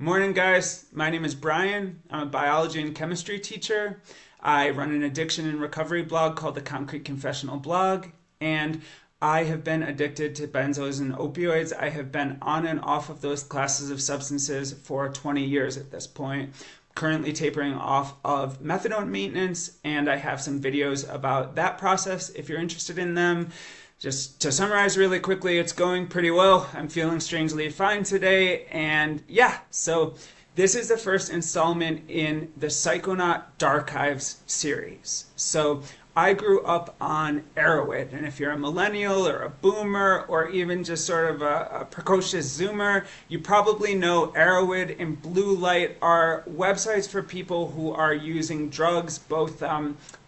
Morning, guys. My name is Brian. I'm a biology and chemistry teacher. I run an addiction and recovery blog called the Concrete Confessional Blog, and I have been addicted to benzos and opioids. I have been on and off of those classes of substances for 20 years at this point. Currently tapering off of methadone maintenance, and I have some videos about that process if you're interested in them. Just to summarize really quickly, it's going pretty well. I'm feeling strangely fine today, and yeah, so this is the first installment in the Psychonaut Darkives series. So I grew up on Erowid, and if you're a millennial or a boomer or even just sort of a precocious zoomer, you probably know Erowid and Blue Light are websites for people who are using drugs, both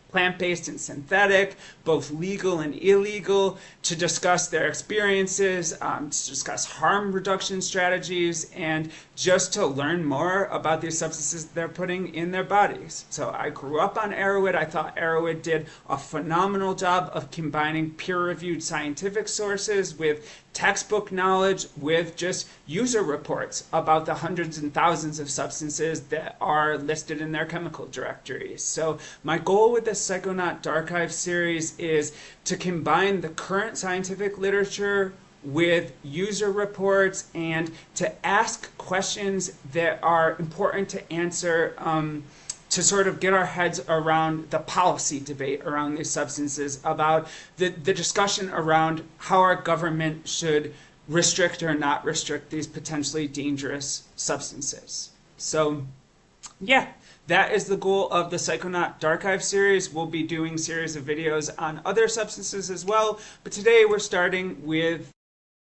plant-based and synthetic, both legal and illegal, to discuss their experiences, to discuss harm reduction strategies, and just to learn more about these substances they're putting in their bodies. So I grew up on Erowid. I thought Erowid did a phenomenal job of combining peer-reviewed scientific sources with textbook knowledge with just user reports about the hundreds and thousands of substances that are listed in their chemical directories. So my goal with the Psychonaut Darkives series is to combine the current scientific literature with user reports and to ask questions that are important to answer to sort of get our heads around the policy debate around these substances, about the discussion around how our government should restrict or not restrict these potentially dangerous substances. So yeah, that is the goal of the Psychonaut Darkive series. We'll be doing series of videos on other substances as well, but today we're starting with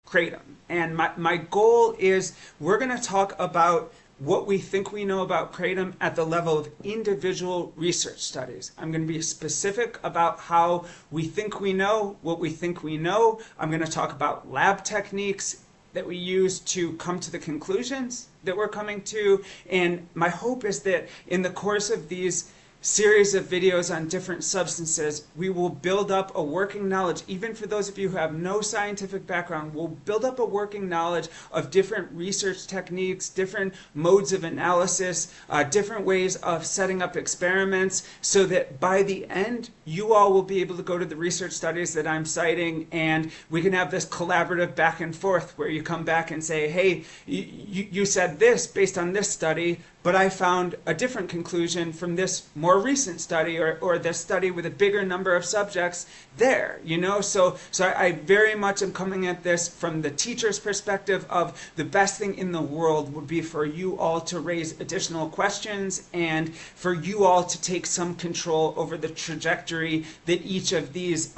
Kratom. And my goal is we're going to talk about what we think we know about Kratom at the level of individual research studies. I'm going to be specific about how we think we know what we think we know. I'm going to talk about lab techniques that we use to come to the conclusions that we're coming to. And my hope is that in the course of these series of videos on different substances, we will build up a working knowledge. Even for those of you who have no scientific background, we'll build up a working knowledge of different research techniques, different modes of analysis, different ways of setting up experiments, so that by the end, you all will be able to go to the research studies that I'm citing, and we can have this collaborative back and forth where you come back and say, hey, you said this based on this study, but I found a different conclusion from this more recent study, or this study with a bigger number of subjects there, you know? So I very much am coming at this from the teacher's perspective of the best thing in the world would be for you all to raise additional questions and for you all to take some control over the trajectory that each of these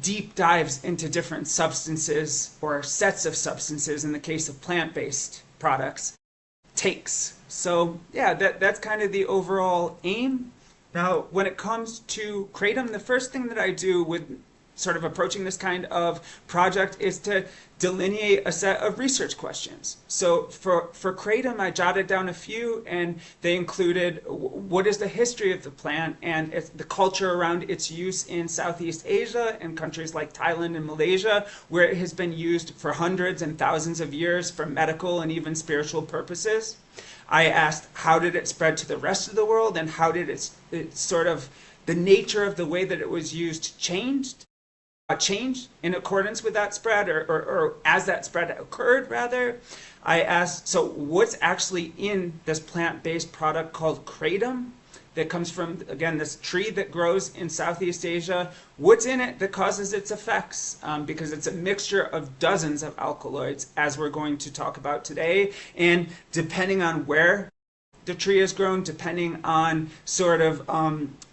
deep dives into different substances or sets of substances, in the case of plant-based products, takes. So yeah, that's kind of the overall aim. Now, when it comes to Kratom, the first thing that I do with sort of approaching this kind of project is to delineate a set of research questions. So for Kratom, I jotted down a few, and they included what is the history of the plant and the culture around its use in Southeast Asia and countries like Thailand and Malaysia, where it has been used for hundreds and thousands of years for medical and even spiritual purposes. I asked, how did it spread to the rest of the world, and how did it sort of, the nature of the way that it was used changed in accordance with that spread, or as that spread occurred, rather. I asked, so what's actually in this plant-based product called Kratom that comes from, again, this tree that grows in Southeast Asia? What's in it that causes its effects? Because it's a mixture of dozens of alkaloids, as we're going to talk about today. And depending on where the tree is grown, depending on sort of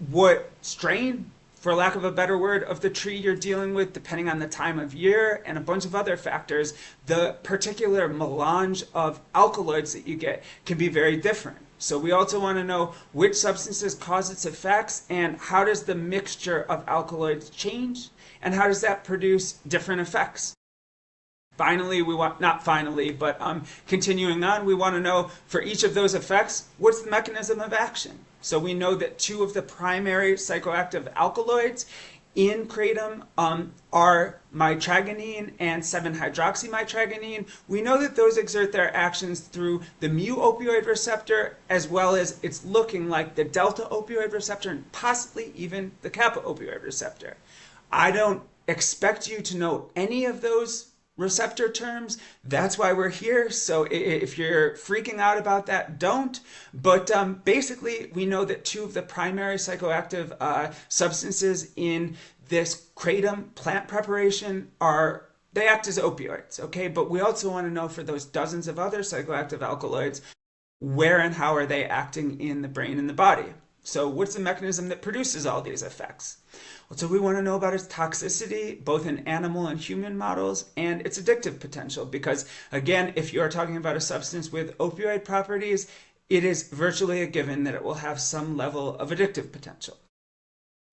what strain, for lack of a better word, of the tree you're dealing with, depending on the time of year and a bunch of other factors, the particular melange of alkaloids that you get can be very different. So we also want to know which substances cause its effects, and how does the mixture of alkaloids change, and how does that produce different effects. Finally, continuing on, we want to know for each of those effects, what's the mechanism of action? So we know that two of the primary psychoactive alkaloids in kratom are mitragynine and 7-hydroxymitragynine. We know that those exert their actions through the mu opioid receptor, as well as it's looking like the delta opioid receptor and possibly even the kappa opioid receptor. I don't expect you to know any of those receptor terms. That's why we're here. So if you're freaking out about that, don't. But basically, we know that two of the primary psychoactive substances in this kratom plant preparation they act as opioids, okay? But we also want to know for those dozens of other psychoactive alkaloids, where and how are they acting in the brain and the body? So what's the mechanism that produces all these effects? Well, so we want to know about its toxicity, both in animal and human models, and its addictive potential. Because again, if you are talking about a substance with opioid properties, it is virtually a given that it will have some level of addictive potential.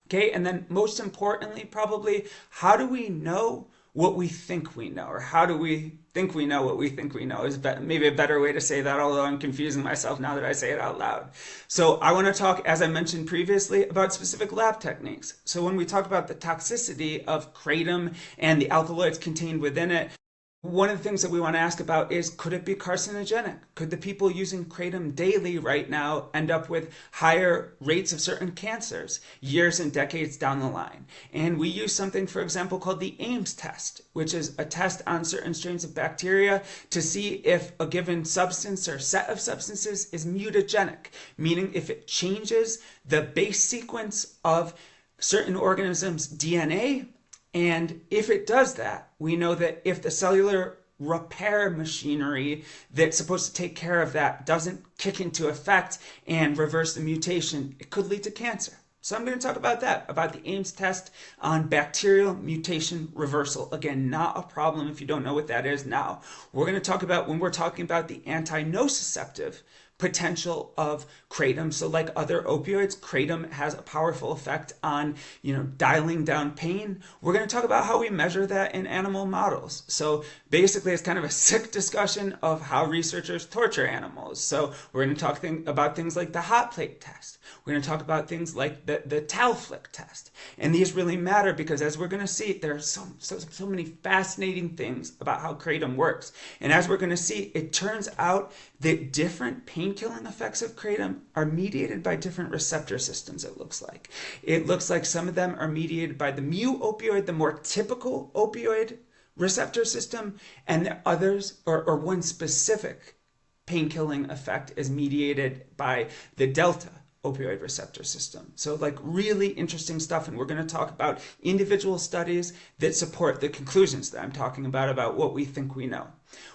Okay, and then most importantly, probably, how do we know what we think we know? Or how do we think we know what we think we know is maybe a better way to say that, although I'm confusing myself now that I say it out loud. So I want to talk, as I mentioned previously, about specific lab techniques. So when we talk about the toxicity of kratom and the alkaloids contained within it, one of the things that we want to ask about is, could it be carcinogenic? Could the people using kratom daily right now end up with higher rates of certain cancers years and decades down the line? And we use something, for example, called the Ames test, which is a test on certain strains of bacteria to see if a given substance or set of substances is mutagenic, meaning if it changes the base sequence of certain organisms' DNA. And if it does that, we know that if the cellular repair machinery that's supposed to take care of that doesn't kick into effect and reverse the mutation, it could lead to cancer. So I'm going to talk about that, about the Ames test on bacterial mutation reversal. Again, not a problem if you don't know what that is now. We're going to talk about, when we're talking about the anti-nociceptive potential of kratom. So like other opioids, kratom has a powerful effect on, dialing down pain. We're going to talk about how we measure that in animal models. So basically, it's kind of a sick discussion of how researchers torture animals. So we're going to talk about things like the hot plate test. We're going to talk about things like the towel flick test. And these really matter because, as we're going to see, there are so many fascinating things about how kratom works. And as we're going to see, it turns out that different pain-killing effects of kratom are mediated by different receptor systems, it looks like. It looks like some of them are mediated by the mu opioid, the more typical opioid receptor system, and the others, or one specific pain-killing effect, is mediated by the delta opioid receptor system. So like really interesting stuff, and we're going to talk about individual studies that support the conclusions that I'm talking about what we think we know.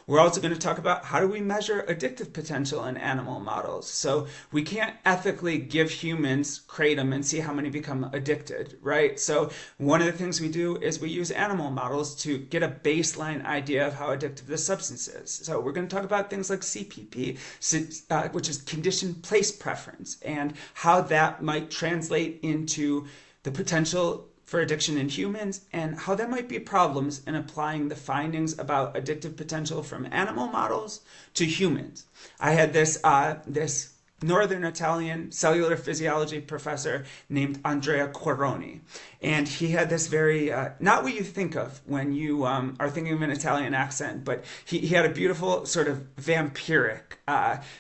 We're also going to talk about how do we measure addictive potential in animal models. So we can't ethically give humans kratom and see how many become addicted, right? So one of the things we do is we use animal models to get a baseline idea of how addictive the substance is. So we're going to talk about things like CPP, which is conditioned place preference, and how that might translate into the potential for addiction in humans, and how there might be problems in applying the findings about addictive potential from animal models to humans. I had this Northern Italian cellular physiology professor named Andrea Quaroni. And he had this very, not what you think of when you are thinking of an Italian accent, but he had a beautiful sort of vampiric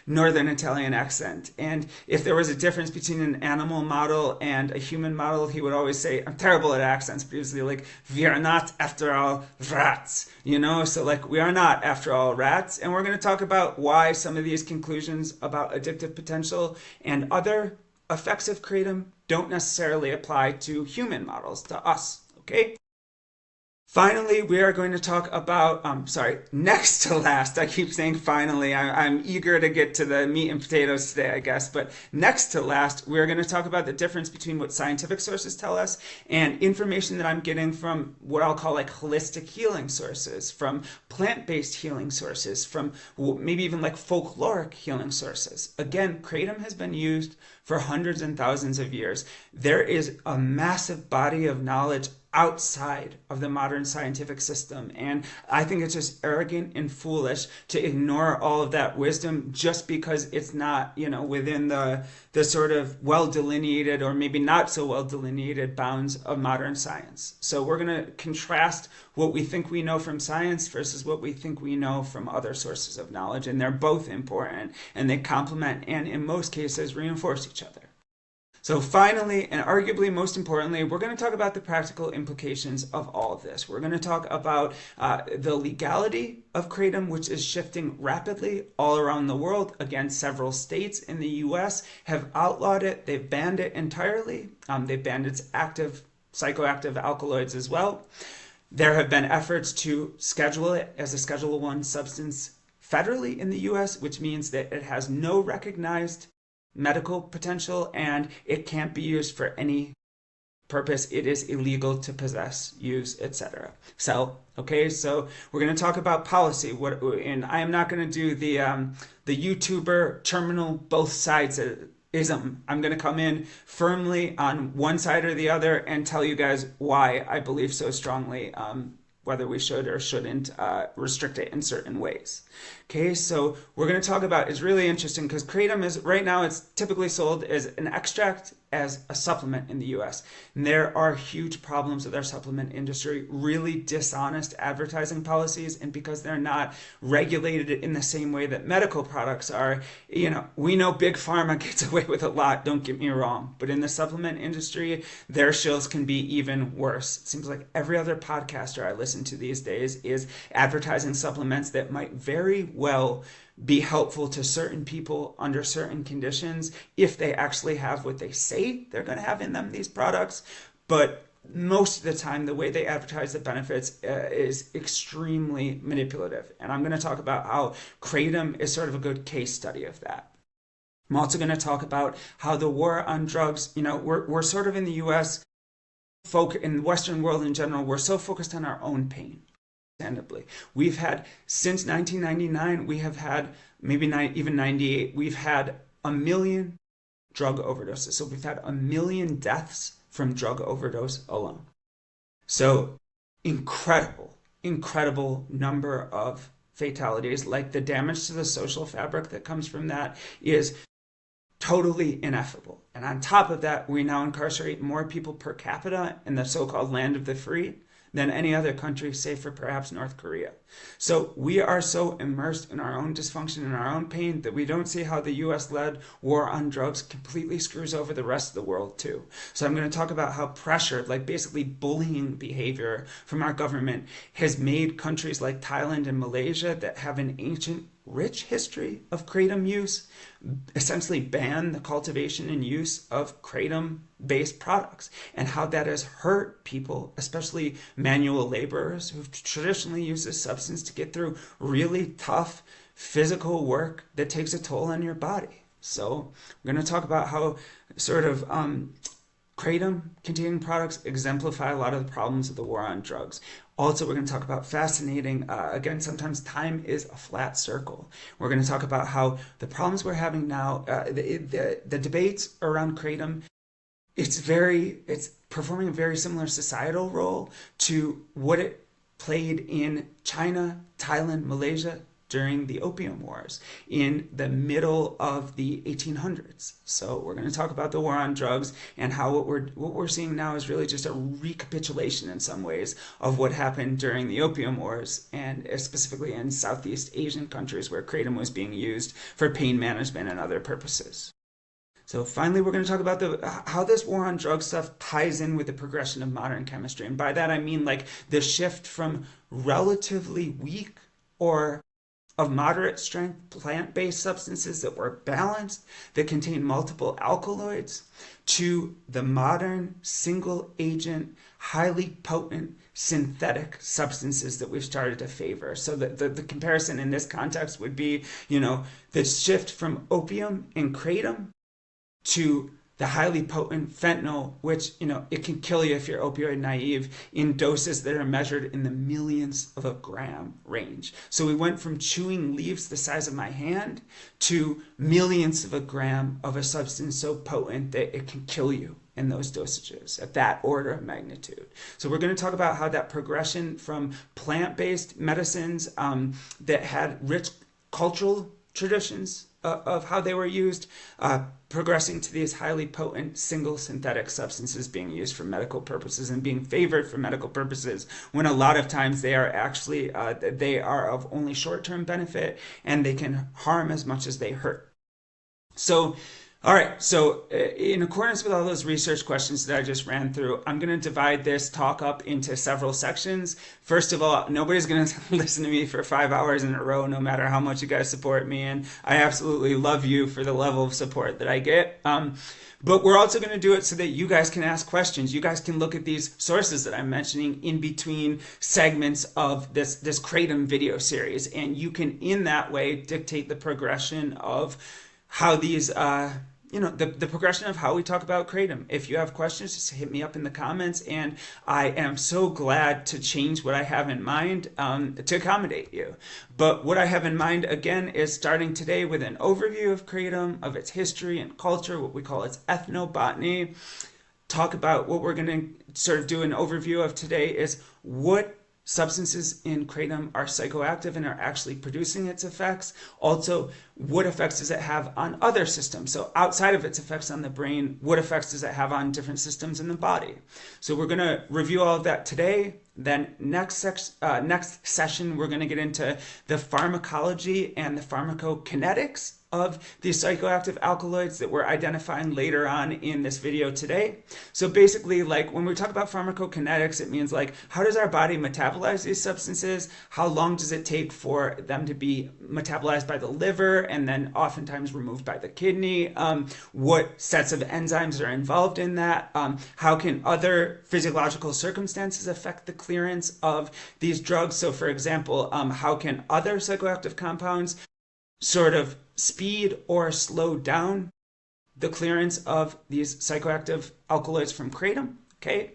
Northern Italian accent. And if there was a difference between an animal model and a human model, he would always say, I'm terrible at accents, but he was like, we are not, after all, rats. So like, we are not, after all, rats. And we're going to talk about why some of these conclusions about addictive potential and other effects of kratom don't necessarily apply to human models, to us, okay? Finally, we are going to talk about, next to last. I keep saying finally. I'm eager to get to the meat and potatoes today, I guess. But next to last, we're going to talk about the difference between what scientific sources tell us and information that I'm getting from what I'll call like holistic healing sources, from plant-based healing sources, from maybe even like folkloric healing sources. Again, kratom has been used for hundreds and thousands of years. There is a massive body of knowledge outside of the modern scientific system. And I think it's just arrogant and foolish to ignore all of that wisdom just because it's not, within the sort of well delineated or maybe not so well delineated bounds of modern science. So we're going to contrast what we think we know from science versus what we think we know from other sources of knowledge. And they're both important, and they complement and in most cases reinforce each other. So finally, and arguably most importantly, we're going to talk about the practical implications of all of this. We're going to talk about the legality of Kratom, which is shifting rapidly all around the world. Again, several states in the US have outlawed it. They've banned it entirely. They've banned its active psychoactive alkaloids as well. There have been efforts to schedule it as a Schedule I substance federally in the US, which means that it has no recognized medical potential and it can't be used for any purpose. It is illegal to possess, use, etc. So we're going to talk about policy. And I am not going to do the YouTuber terminal both sides ism. I'm going to come in firmly on one side or the other and tell you guys why I believe so strongly whether we should or shouldn't restrict it in certain ways. Okay, so we're going to talk about, it's really interesting because Kratom is, right now it's typically sold as an extract, as a supplement in the US. And there are huge problems with our supplement industry, really dishonest advertising policies, and because they're not regulated in the same way that medical products are, we know Big Pharma gets away with a lot, don't get me wrong, but in the supplement industry, their shills can be even worse. It seems like every other podcaster I listen to these days is advertising supplements that might very well be helpful to certain people under certain conditions if they actually have what they say they're going to have in them, these products. But most of the time, the way they advertise the benefits is extremely manipulative. And I'm going to talk about how Kratom is sort of a good case study of that. I'm also going to talk about how the war on drugs, we're sort of in the US, in the Western world in general, we're so focused on our own pain. Understandably, we've had, since 1999, we have had, maybe even 98, we've had 1 million drug overdoses. So we've had 1 million deaths from drug overdose alone. So incredible number of fatalities. Like, the damage to the social fabric that comes from that is totally ineffable. And on top of that, we now incarcerate more people per capita in the so-called land of the free than any other country, save for perhaps North Korea. So we are so immersed in our own dysfunction and our own pain that we don't see how the US-led war on drugs completely screws over the rest of the world too. So I'm going to talk about how pressure, like basically bullying behavior from our government, has made countries like Thailand and Malaysia that have an ancient rich history of Kratom use essentially ban the cultivation and use of Kratom-based products, and how that has hurt people, especially manual laborers who've traditionally used this substance to get through really tough physical work that takes a toll on your body. So we're going to talk about how sort of Kratom-containing products exemplify a lot of the problems of the war on drugs. Also, we're going to talk about fascinating, again, sometimes time is a flat circle. We're going to talk about how the problems we're having now, the debates around Kratom, it's performing a very similar societal role to what it played in China, Thailand, Malaysia, during the Opium Wars in the middle of the 1800s. So we're going to talk about the war on drugs and how what we're seeing now is really just a recapitulation in some ways of what happened during the Opium Wars, and specifically in Southeast Asian countries where Kratom was being used for pain management and other purposes. So finally, we're going to talk about how this war on drug stuff ties in with the progression of modern chemistry. And by that, I mean like the shift from relatively weak or of moderate strength plant-based substances that were balanced, that contain multiple alkaloids, to the modern single agent, highly potent synthetic substances that we've started to favor. So the comparison in this context would be, the shift from opium and kratom to the highly potent fentanyl, which, it can kill you if you're opioid naive, in doses that are measured in the millions of a gram range. So we went from chewing leaves the size of my hand to millions of a gram of a substance so potent that it can kill you in those dosages at that order of magnitude. So we're going to talk about how that progression from plant-based medicines that had rich cultural traditions of how they were used, progressing to these highly potent single synthetic substances being used for medical purposes and being favored for medical purposes, when a lot of times they are actually they are of only short-term benefit and they can harm as much as they hurt. So all right, so in accordance with all those research questions that I just ran through, I'm going to divide this talk up into several sections. First of all, nobody's going to listen to me for 5 hours in a row, no matter how much you guys support me, and I absolutely love you for the level of support that I get. But we're also going to do it so that you guys can ask questions. You guys can look at these sources that I'm mentioning in between segments of this Kratom video series, and you can, in that way, dictate the progression of how these, the progression of how we talk about Kratom. If you have questions, just hit me up in the comments, and I am so glad to change what I have in mind to accommodate you. But what I have in mind, again, is starting today with an overview of Kratom, of its history and culture, what we call its ethnobotany. Talk about what we're going to sort of do an overview of today is what substances in Kratom are psychoactive and are actually producing its effects. Also, what effects does it have on other systems? So outside of its effects on the brain, what effects does it have on different systems in the body? So we're going to review all of that today. Then next session, we're going to get into the pharmacology and the pharmacokinetics of these psychoactive alkaloids that we're identifying later on in this video today. So basically, like when we talk about pharmacokinetics, it means like, how does our body metabolize these substances? How long does it take for them to be metabolized by the liver and then oftentimes removed by the kidney? What sets of enzymes are involved in that? How can other physiological circumstances affect the clearance of these drugs? So for example, how can other psychoactive compounds sort of speed or slow down the clearance of these psychoactive alkaloids from Kratom? Okay.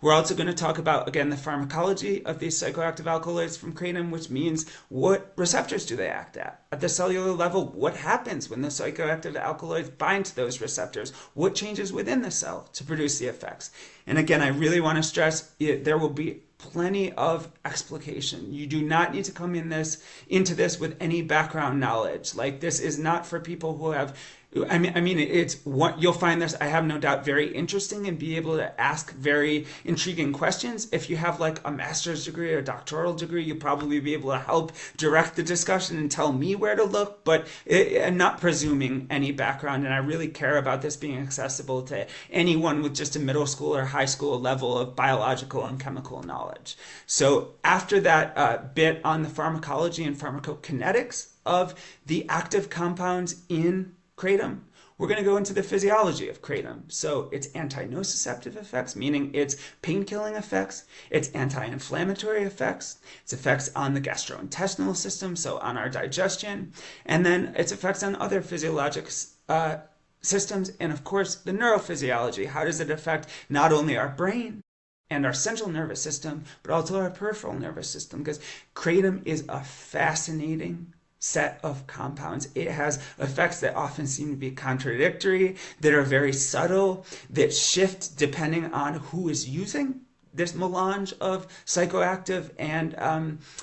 We're also going to talk about, again, the pharmacology of these psychoactive alkaloids from Kratom, which means what receptors do they act at? At the cellular level, what happens when the psychoactive alkaloids bind to those receptors? What changes within the cell to produce the effects? And again, I really want to stress there will be plenty of explication. You do not need to come into this with any background knowledge. Like, this is not for people who have, it's what you'll find this, I have no doubt, very interesting and be able to ask very intriguing questions. If you have like a master's degree or a doctoral degree, you'll probably be able to help direct the discussion and tell me where to look, but I'm not presuming any background, and I really care about this being accessible to anyone with just a middle school or high school level of biological and chemical knowledge. So after that bit on the pharmacology and pharmacokinetics of the active compounds in Kratom, we're going to go into the physiology of Kratom. So its anti-nociceptive effects, meaning its pain-killing effects, its anti-inflammatory effects, its effects on the gastrointestinal system, so on our digestion, and then its effects on other physiologic systems, and of course the neurophysiology. How does it affect not only our brain and our central nervous system, but also our peripheral nervous system? Because Kratom is a fascinating set of compounds. It has effects that often seem to be contradictory, that are very subtle, that shift depending on who is using this melange of psychoactive and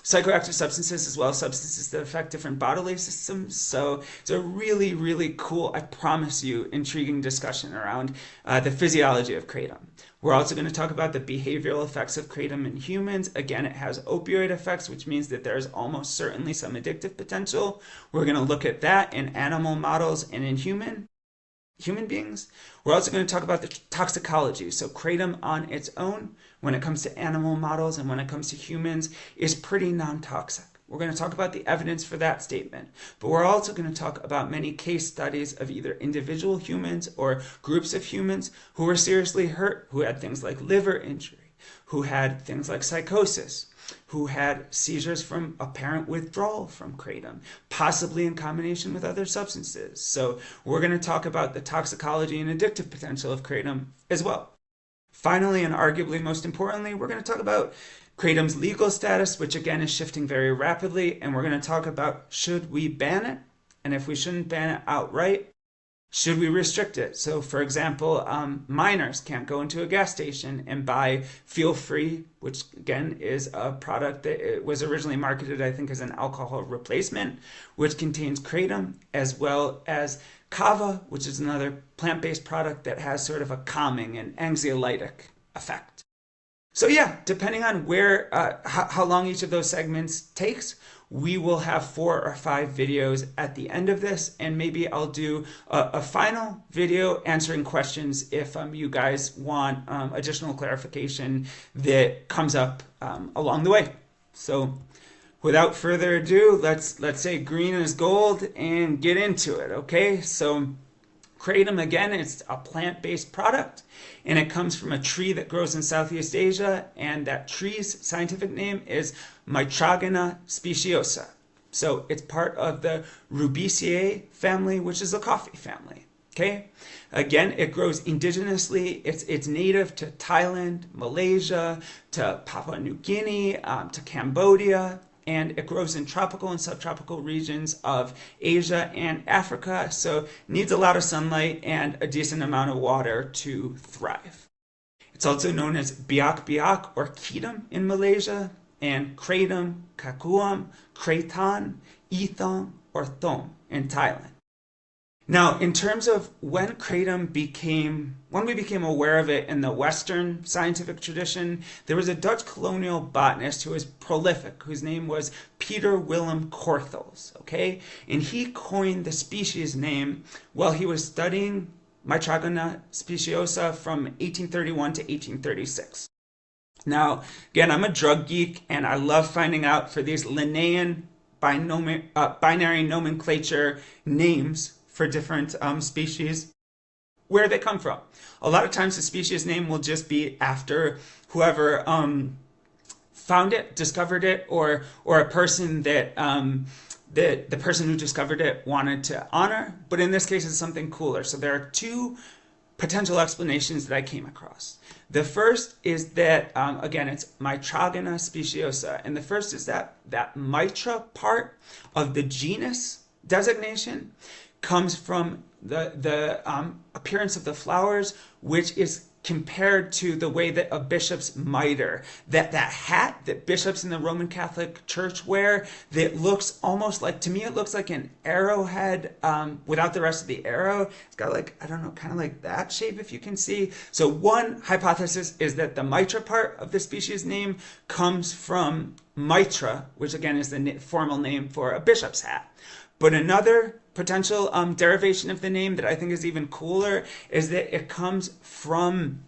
psychoactive substances, as well as substances that affect different bodily systems. So it's a really, really cool, I promise you, intriguing discussion around the physiology of Kratom. We're also going to talk about the behavioral effects of Kratom in humans. Again, it has opioid effects, which means that there's almost certainly some addictive potential. We're going to look at that in animal models and in human beings. We're also going to talk about the toxicology. So Kratom on its own, when it comes to animal models and when it comes to humans, is pretty non-toxic. We're going to talk about the evidence for that statement, but we're also going to talk about many case studies of either individual humans or groups of humans who were seriously hurt, who had things like liver injury, who had things like psychosis, who had seizures from apparent withdrawal from kratom, possibly in combination with other substances. So we're going to talk about the toxicology and addictive potential of kratom as well. Finally, and arguably most importantly, we're going to talk about kratom's legal status, which again is shifting very rapidly, and we're going to talk about should we ban it, and if we shouldn't ban it outright, should we restrict it? So, for example, minors can't go into a gas station and buy Feel Free, which again is a product that was originally marketed, I think, as an alcohol replacement, which contains kratom, as well as kava, which is another plant-based product that has sort of a calming and anxiolytic effect. So yeah, depending on where, how long each of those segments takes, we will have 4 or 5 videos at the end of this, and maybe I'll do a final video answering questions if you guys want additional clarification that comes up along the way. So without further ado, let's say green is gold and get into it, okay? So kratom, again, it's a plant-based product, and it comes from a tree that grows in Southeast Asia, and that tree's scientific name is Mitragyna speciosa. So it's part of the Rubiaceae family, which is a coffee family. Okay, again, it grows indigenously. It's native to Thailand, Malaysia, to Papua New Guinea, to Cambodia, and it grows in tropical and subtropical regions of Asia and Africa, so needs a lot of sunlight and a decent amount of water to thrive. It's also known as biak or ketum in Malaysia, and kratom, kakuam, kratan, ethong, or thong in Thailand. Now, in terms of when we became aware of it in the Western scientific tradition, there was a Dutch colonial botanist who was prolific, whose name was Peter Willem Corthels, okay? And he coined the species name while he was studying Mitragyna speciosa from 1831 to 1836. Now, again, I'm a drug geek, and I love finding out for these Linnaean binary nomenclature names for different species, where they come from. A lot of times the species name will just be after whoever found it, discovered it, or a person that the person who discovered it wanted to honor. But in this case, it's something cooler. So there are 2 potential explanations that I came across. The first is that, again, it's Mitragyna speciosa. And the first is that mitra part of the genus designation comes from the appearance of the flowers, which is compared to the way that a bishop's mitre, that hat that bishops in the Roman Catholic Church wear, that looks almost like, to me it looks like an arrowhead without the rest of the arrow. It's got like, I don't know, kind of like that shape if you can see. So one hypothesis is that the mitra part of the species name comes from mitra, which again is the formal name for a bishop's hat. But another potential derivation of the name that I think is even cooler is that it comes from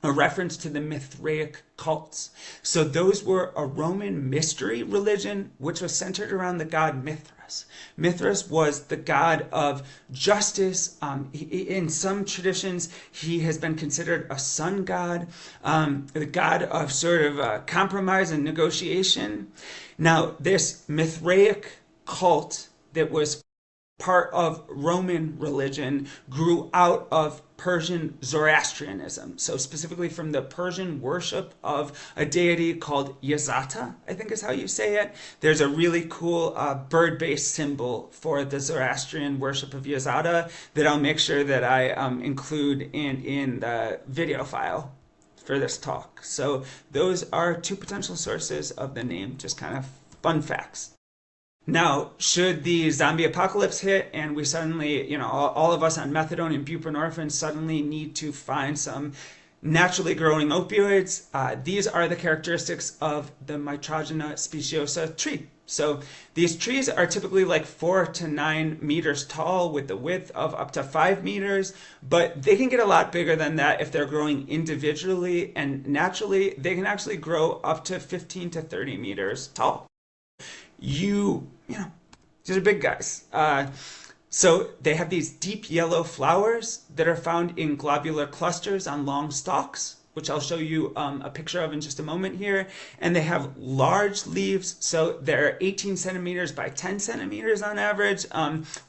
a reference to the Mithraic cults. So those were a Roman mystery religion which was centered around the god Mithras. Mithras was the god of justice. In some traditions, he has been considered a sun god, the god of sort of compromise and negotiation. Now, this Mithraic cult that was part of Roman religion grew out of Persian Zoroastrianism. So specifically from the Persian worship of a deity called Yazata, I think is how you say it. There's a really cool bird-based symbol for the Zoroastrian worship of Yazata that I'll make sure that I include in the video file for this talk. So those are 2 potential sources of the name, just kind of fun facts. Now, should the zombie apocalypse hit and we suddenly, all of us on methadone and buprenorphine suddenly need to find some naturally growing opioids, these are the characteristics of the Mitragyna speciosa tree. So these trees are typically like 4 to 9 meters tall with the width of up to 5 meters, but they can get a lot bigger than that if they're growing individually, and naturally they can actually grow up to 15 to 30 meters tall. These are big guys. So they have these deep yellow flowers that are found in globular clusters on long stalks. which I'll show you a picture of in just a moment here. And they have large leaves, so they're 18 centimeters by 10 centimeters on average,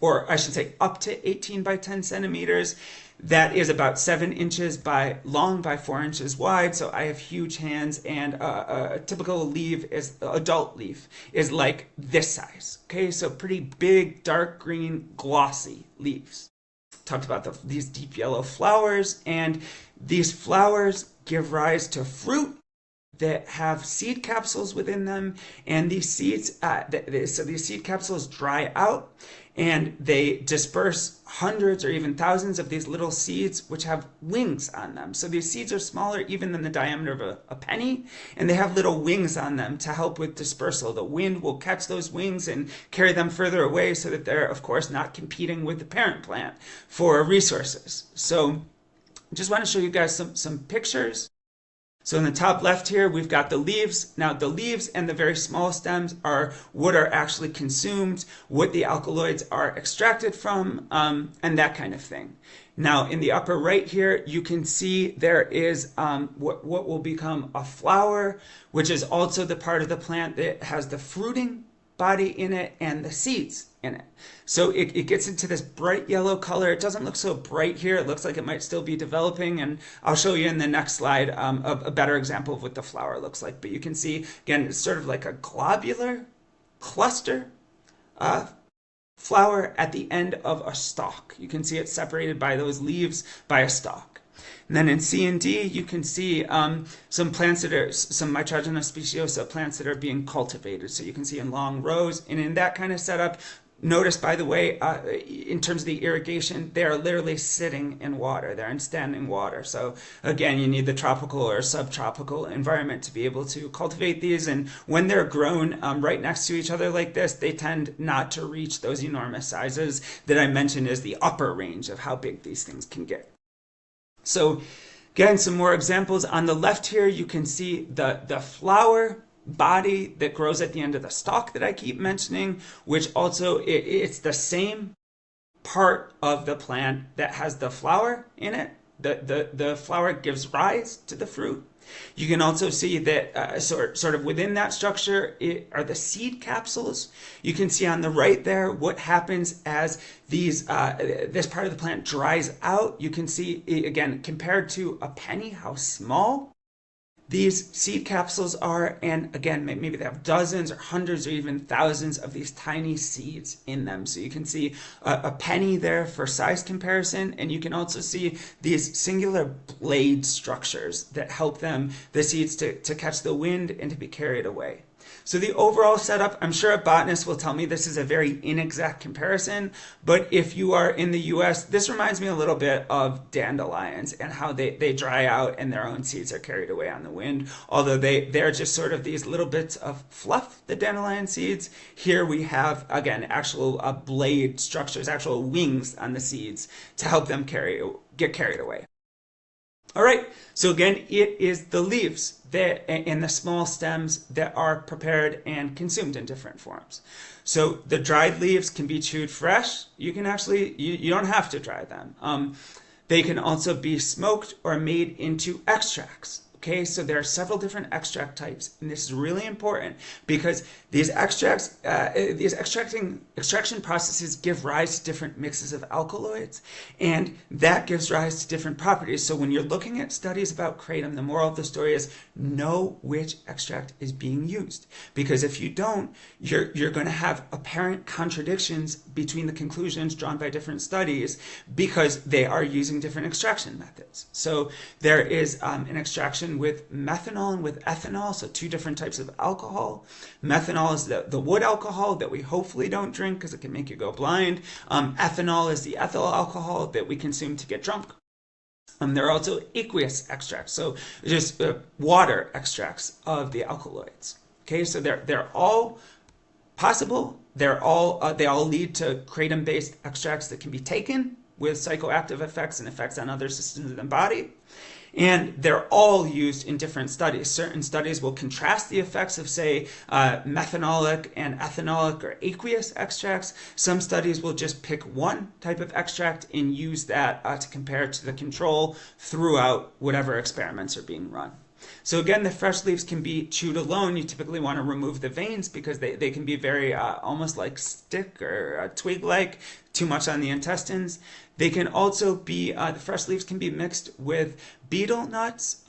or I should say up to 18 by 10 centimeters. That is about 7 inches long by 4 inches wide. So I have huge hands, and a typical leaf adult leaf is like this size. Okay, so pretty big, dark green, glossy leaves. Talked about these deep yellow flowers, and these flowers give rise to fruit that have seed capsules within them, and these seeds, so these seed capsules dry out, and they disperse hundreds or even thousands of these little seeds, which have wings on them. So these seeds are smaller even than the diameter of a penny, and they have little wings on them to help with dispersal. The wind will catch those wings and carry them further away, so that they're, of course, not competing with the parent plant for resources. So I just want to show you guys some pictures. So in the top left here, we've got the leaves. Now the leaves and the very small stems are what are actually consumed, what the alkaloids are extracted from, and that kind of thing. Now in the upper right here, you can see there is what will become a flower, which is also the part of the plant that has the fruiting body in it and the seeds in it. So it gets into this bright yellow color. It doesn't look so bright here. It looks like it might still be developing, and I'll show you in the next slide a better example of what the flower looks like. But you can see, again, it's sort of like a globular cluster flower at the end of a stalk. You can see it's separated by those leaves by a stalk. And then in C and D, you can see some plants that are, some Mitragyna speciosa plants that are being cultivated. So you can see in long rows, and in that kind of setup, notice, by the way, in terms of the irrigation, they are literally sitting in water. They're in standing water. So again, you need the tropical or subtropical environment to be able to cultivate these. And when they're grown right next to each other like this, they tend not to reach those enormous sizes that I mentioned as the upper range of how big these things can get. So again, some more examples. On the left here, you can see the flower body that grows at the end of the stalk that I keep mentioning, which also it's the same part of the plant that has the flower in it. The flower gives rise to the fruit. You can also see that sort of within that structure are the seed capsules. You can see on the right there what happens as this part of the plant dries out. You can see, again, compared to a penny, how small these seed capsules are, and again, maybe they have dozens or hundreds or even thousands of these tiny seeds in them. So you can see a penny there for size comparison, and you can also see these singular blade structures that help the seeds to catch the wind and to be carried away. So the overall setup, I'm sure a botanist will tell me this is a very inexact comparison, but if you are in the US, this reminds me a little bit of dandelions and how they dry out and their own seeds are carried away on the wind, although they're just sort of these little bits of fluff, the dandelion seeds. Here we have, again, actual blade structures, actual wings on the seeds to help them get carried away. All right, so again, it is the leaves and the small stems that are prepared and consumed in different forms. So the dried leaves can be chewed fresh. You can actually, you don't have to dry them. They can also be smoked or made into extracts. Okay, so there are several different extract types, and this is really important because these extraction processes give rise to different mixes of alkaloids, and that gives rise to different properties. So when you're looking at studies about kratom, the moral of the story is know which extract is being used, because if you don't, you're going to have apparent contradictions between the conclusions drawn by different studies because they are using different extraction methods. So there is an extraction with methanol and with ethanol, so two different types of alcohol. Methanol is the wood alcohol that we hopefully don't drink because it can make you go blind. Ethanol is the ethyl alcohol that we consume to get drunk. There are also aqueous extracts, so just water extracts of the alkaloids. Okay, so they're all possible. They all lead to kratom-based extracts that can be taken with psychoactive effects and effects on other systems of the body. And they're all used in different studies. Certain studies will contrast the effects of, say, methanolic and ethanolic or aqueous extracts. Some studies will just pick one type of extract and use that to compare to the control throughout whatever experiments are being run. So again, the fresh leaves can be chewed alone. You typically want to remove the veins because they can be very almost like stick or twig-like, too much on the intestines. They can also be, the fresh leaves can be mixed with betel nuts.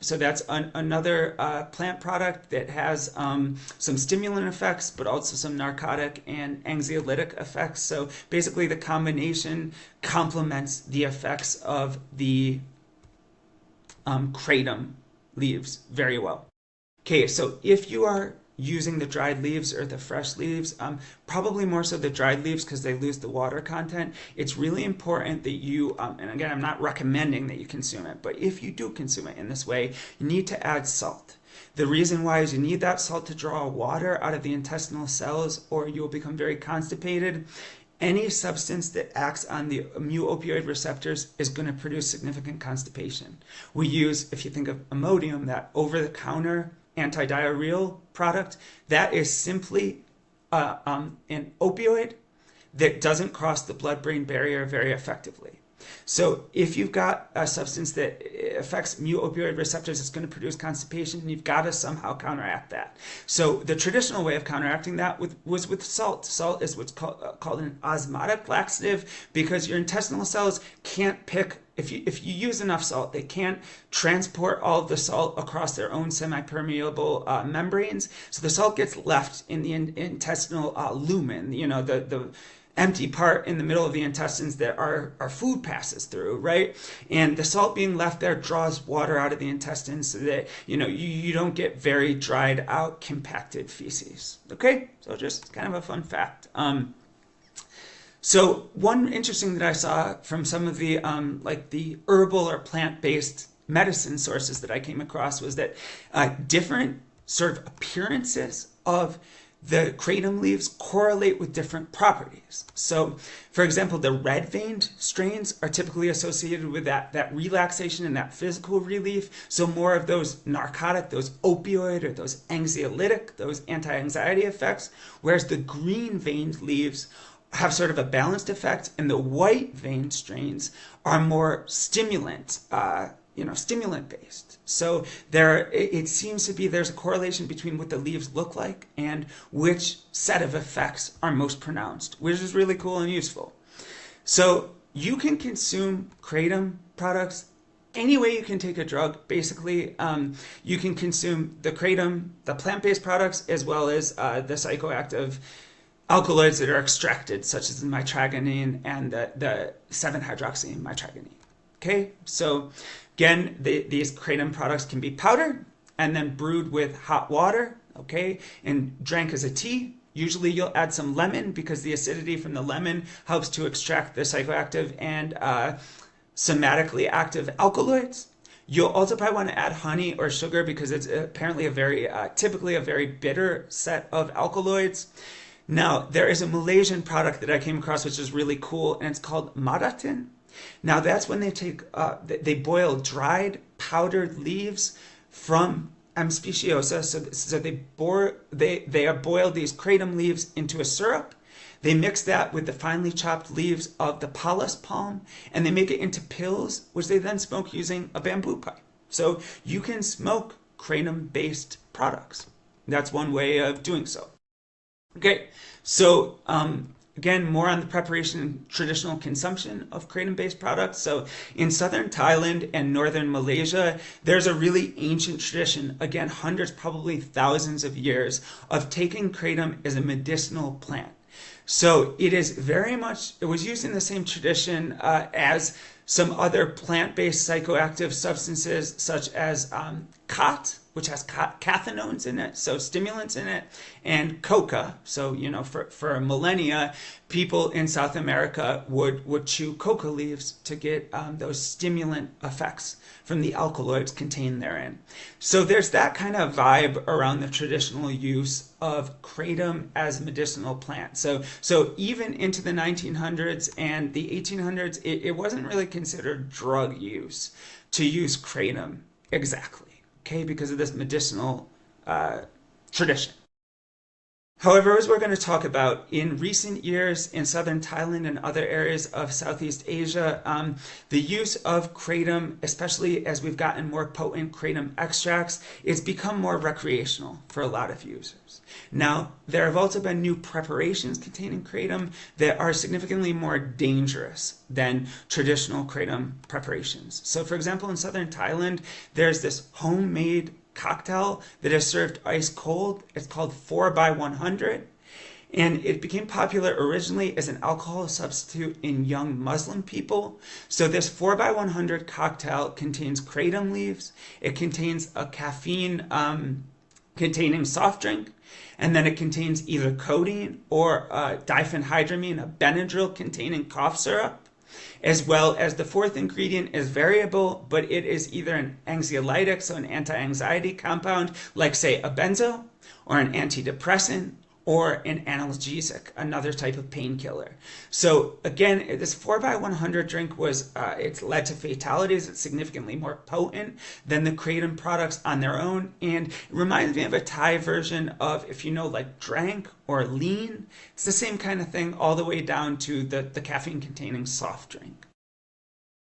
So that's another plant product that has some stimulant effects, but also some narcotic and anxiolytic effects. So basically the combination complements the effects of the kratom leaves very well. Okay, so if you are using the dried leaves or the fresh leaves, probably more so the dried leaves because they lose the water content, it's really important that you, and again, I'm not recommending that you consume it, but if you do consume it in this way, you need to add salt. The reason why is you need that salt to draw water out of the intestinal cells or you'll become very constipated. Any substance that acts on the mu-opioid receptors is going to produce significant constipation. We use, if you think of Imodium, that over-the-counter antidiarrheal product, that is simply an opioid that doesn't cross the blood-brain barrier very effectively. So if you've got a substance that affects mu-opioid receptors, it's going to produce constipation, and you've got to somehow counteract that. So the traditional way of counteracting that was with salt. Salt is what's called an osmotic laxative because your intestinal cells can't pick, if you use enough salt, they can't transport all of the salt across their own semi-permeable membranes. So the salt gets left in the intestinal lumen, the empty part in the middle of the intestines that our food passes through, right? And the salt being left there draws water out of the intestines so that, you don't get very dried out, compacted feces. Okay? So just kind of a fun fact. So one interesting that I saw from some of the, like the herbal or plant-based medicine sources that I came across was that different sort of appearances of the kratom leaves correlate with different properties. So, for example, the red-veined strains are typically associated with that relaxation and that physical relief. So more of those narcotic, those opioid, or those anxiolytic, those anti-anxiety effects, whereas the green-veined leaves have sort of a balanced effect, and the white-veined strains are more stimulant, stimulant-based. So it seems to be there's a correlation between what the leaves look like and which set of effects are most pronounced, which is really cool and useful. So you can consume kratom products any way you can take a drug. Basically, you can consume the kratom, the plant-based products, as well as the psychoactive alkaloids that are extracted, such as the mitragynine and the 7-hydroxy mitragynine. Okay, so again, these kratom products can be powdered and then brewed with hot water, okay, and drank as a tea. Usually you'll add some lemon because the acidity from the lemon helps to extract the psychoactive and somatically active alkaloids. You'll also probably want to add honey or sugar because it's apparently typically a very bitter set of alkaloids. Now, there is a Malaysian product that I came across which is really cool, and it's called Madatin. Now that's when they boil dried powdered leaves from M. speciosa. So they have boiled these kratom leaves into a syrup. They mix that with the finely chopped leaves of the pallas palm, and they make it into pills, which they then smoke using a bamboo pipe. So you can smoke kratom-based products. That's one way of doing so. Okay, so again, more on the preparation and traditional consumption of kratom-based products. So in southern Thailand and northern Malaysia, there's a really ancient tradition, again, hundreds, probably thousands of years, of taking kratom as a medicinal plant. So it was used in the same tradition as some other plant-based psychoactive substances such as khat, which has cathinones in it, so stimulants in it, and coca. So, for millennia, people in South America would chew coca leaves to get those stimulant effects from the alkaloids contained therein. So there's that kind of vibe around the traditional use of kratom as a medicinal plant. So even into the 1900s and the 1800s, it wasn't really considered drug use to use kratom exactly, okay, because of this medicinal tradition. However, as we're going to talk about, in recent years in southern Thailand and other areas of Southeast Asia, the use of kratom, especially as we've gotten more potent kratom extracts, it's become more recreational for a lot of users. Now, there have also been new preparations containing kratom that are significantly more dangerous than traditional kratom preparations. So, for example, in southern Thailand, there's this homemade cocktail that is served ice cold. It's called 4x100, and it became popular originally as an alcohol substitute in young Muslim people. So this 4x100 cocktail contains kratom leaves, it contains a caffeine containing soft drink, and then it contains either codeine or diphenhydramine, a Benadryl containing cough syrup, as well as the fourth ingredient is variable, but it is either an anxiolytic, so an anti-anxiety compound, like say a benzo, or an antidepressant, or an analgesic, another type of painkiller. So again, this 4x100 drink it's led to fatalities. It's significantly more potent than the kratom products on their own, and it reminds me of a Thai version of, if you know, like Drank or Lean. It's the same kind of thing all the way down to the caffeine-containing soft drink.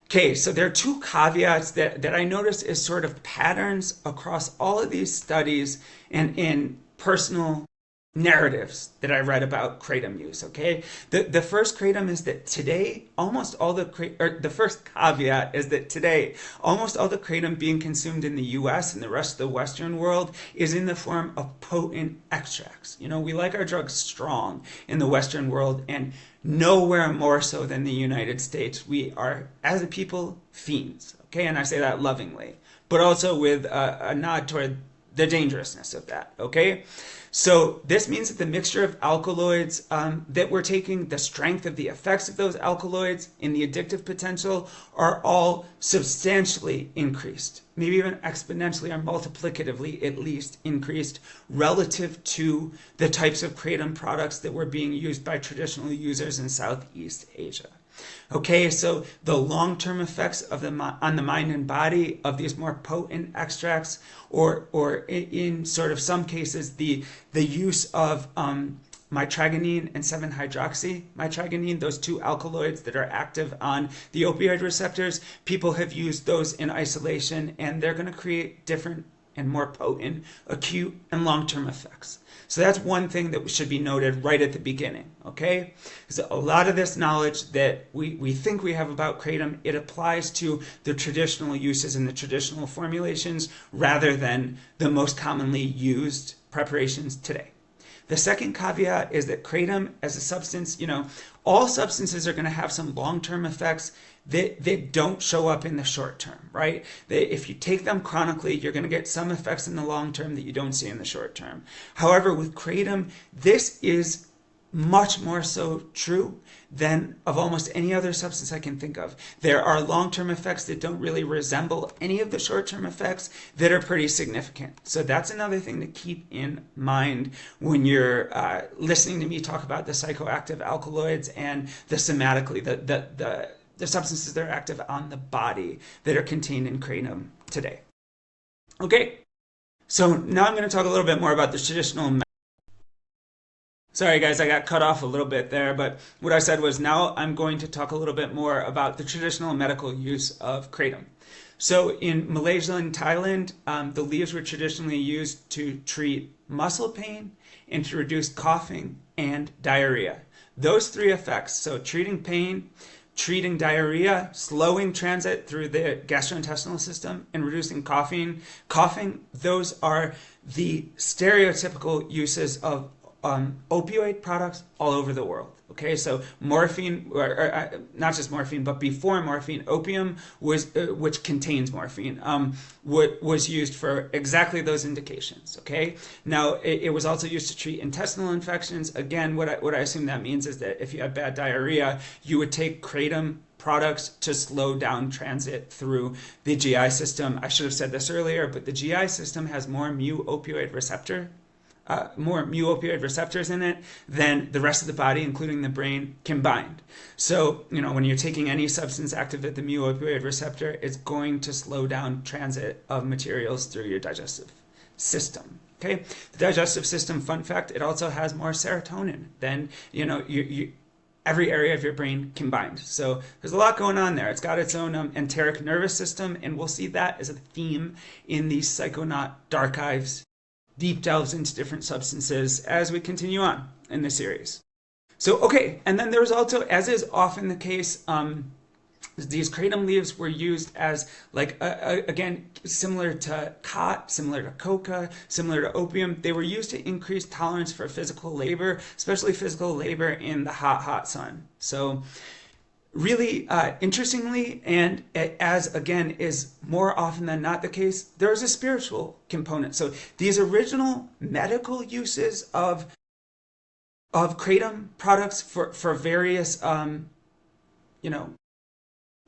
Okay, so there are two caveats that I noticed as sort of patterns across all of these studies and in personal narratives that I read about kratom use, okay? The first kratom is that today, the first caveat is that today, almost all the kratom being consumed in the US and the rest of the Western world is in the form of potent extracts. You know, we like our drugs strong in the Western world, and nowhere more so than the United States. We are, as a people, fiends, okay? And I say that lovingly, but also with a nod toward the dangerousness of that, okay? So this means that the mixture of alkaloids that we're taking, the strength of the effects of those alkaloids and the addictive potential are all substantially increased, maybe even exponentially or multiplicatively at least increased relative to the types of kratom products that were being used by traditional users in Southeast Asia. Okay, so the long-term effects of on the mind and body of these more potent extracts, or in sort of some cases, the use of mitragynine and 7-hydroxymitragynine, those two alkaloids that are active on the opioid receptors, people have used those in isolation, and they're going to create different and more potent acute and long-term effects. So that's one thing that should be noted right at the beginning, okay? So a lot of this knowledge that we think we have about kratom, it applies to the traditional uses and the traditional formulations rather than the most commonly used preparations today. The second caveat is that kratom as a substance, you know, all substances are going to have some long-term effects that don't show up in the short term, right? If you take them chronically, you're going to get some effects in the long term that you don't see in the short term. However, with kratom, this is much more so true than of almost any other substance I can think of. There are long-term effects that don't really resemble any of the short-term effects that are pretty significant. So that's another thing to keep in mind when you're listening to me talk about the psychoactive alkaloids and the somatically, the substances that are active on the body that are contained in kratom today. Okay, so now I'm going to talk a little bit more about the traditional. Sorry guys, I got cut off a little bit there, but what I said was now I'm going to talk a little bit more about the traditional medical use of kratom. So in Malaysia and Thailand, the leaves were traditionally used to treat muscle pain and to reduce coughing and diarrhea. Those three effects, so treating pain, treating diarrhea, slowing transit through the gastrointestinal system, and reducing coughing, those are the stereotypical uses of opioid products all over the world. Okay, so morphine, or not just morphine, but before morphine, opium was, which contains morphine, was used for exactly those indications. Okay, now it was also used to treat intestinal infections. Again, what I assume that means is that if you had bad diarrhea, you would take kratom products to slow down transit through the GI system. I should have said this earlier, but the GI system has more mu opioid receptor more mu-opioid receptors in it than the rest of the body, including the brain, can bind. So, when you're taking any substance active at the mu-opioid receptor, it's going to slow down transit of materials through your digestive system. Okay, the digestive system, fun fact, it also has more serotonin than every area of your brain combined. So there's a lot going on there. It's got its own enteric nervous system, and we'll see that as a theme in the Psychonaut Darkives deep delves into different substances as we continue on in the series. So, okay, and then there's also, as is often the case, these kratom leaves were used as, again, similar to khat, similar to coca, similar to opium. They were used to increase tolerance for physical labor, especially physical labor in the hot, hot sun. So really interestingly, and as again is more often than not the case, there's a spiritual component. So these original medical uses of kratom products for various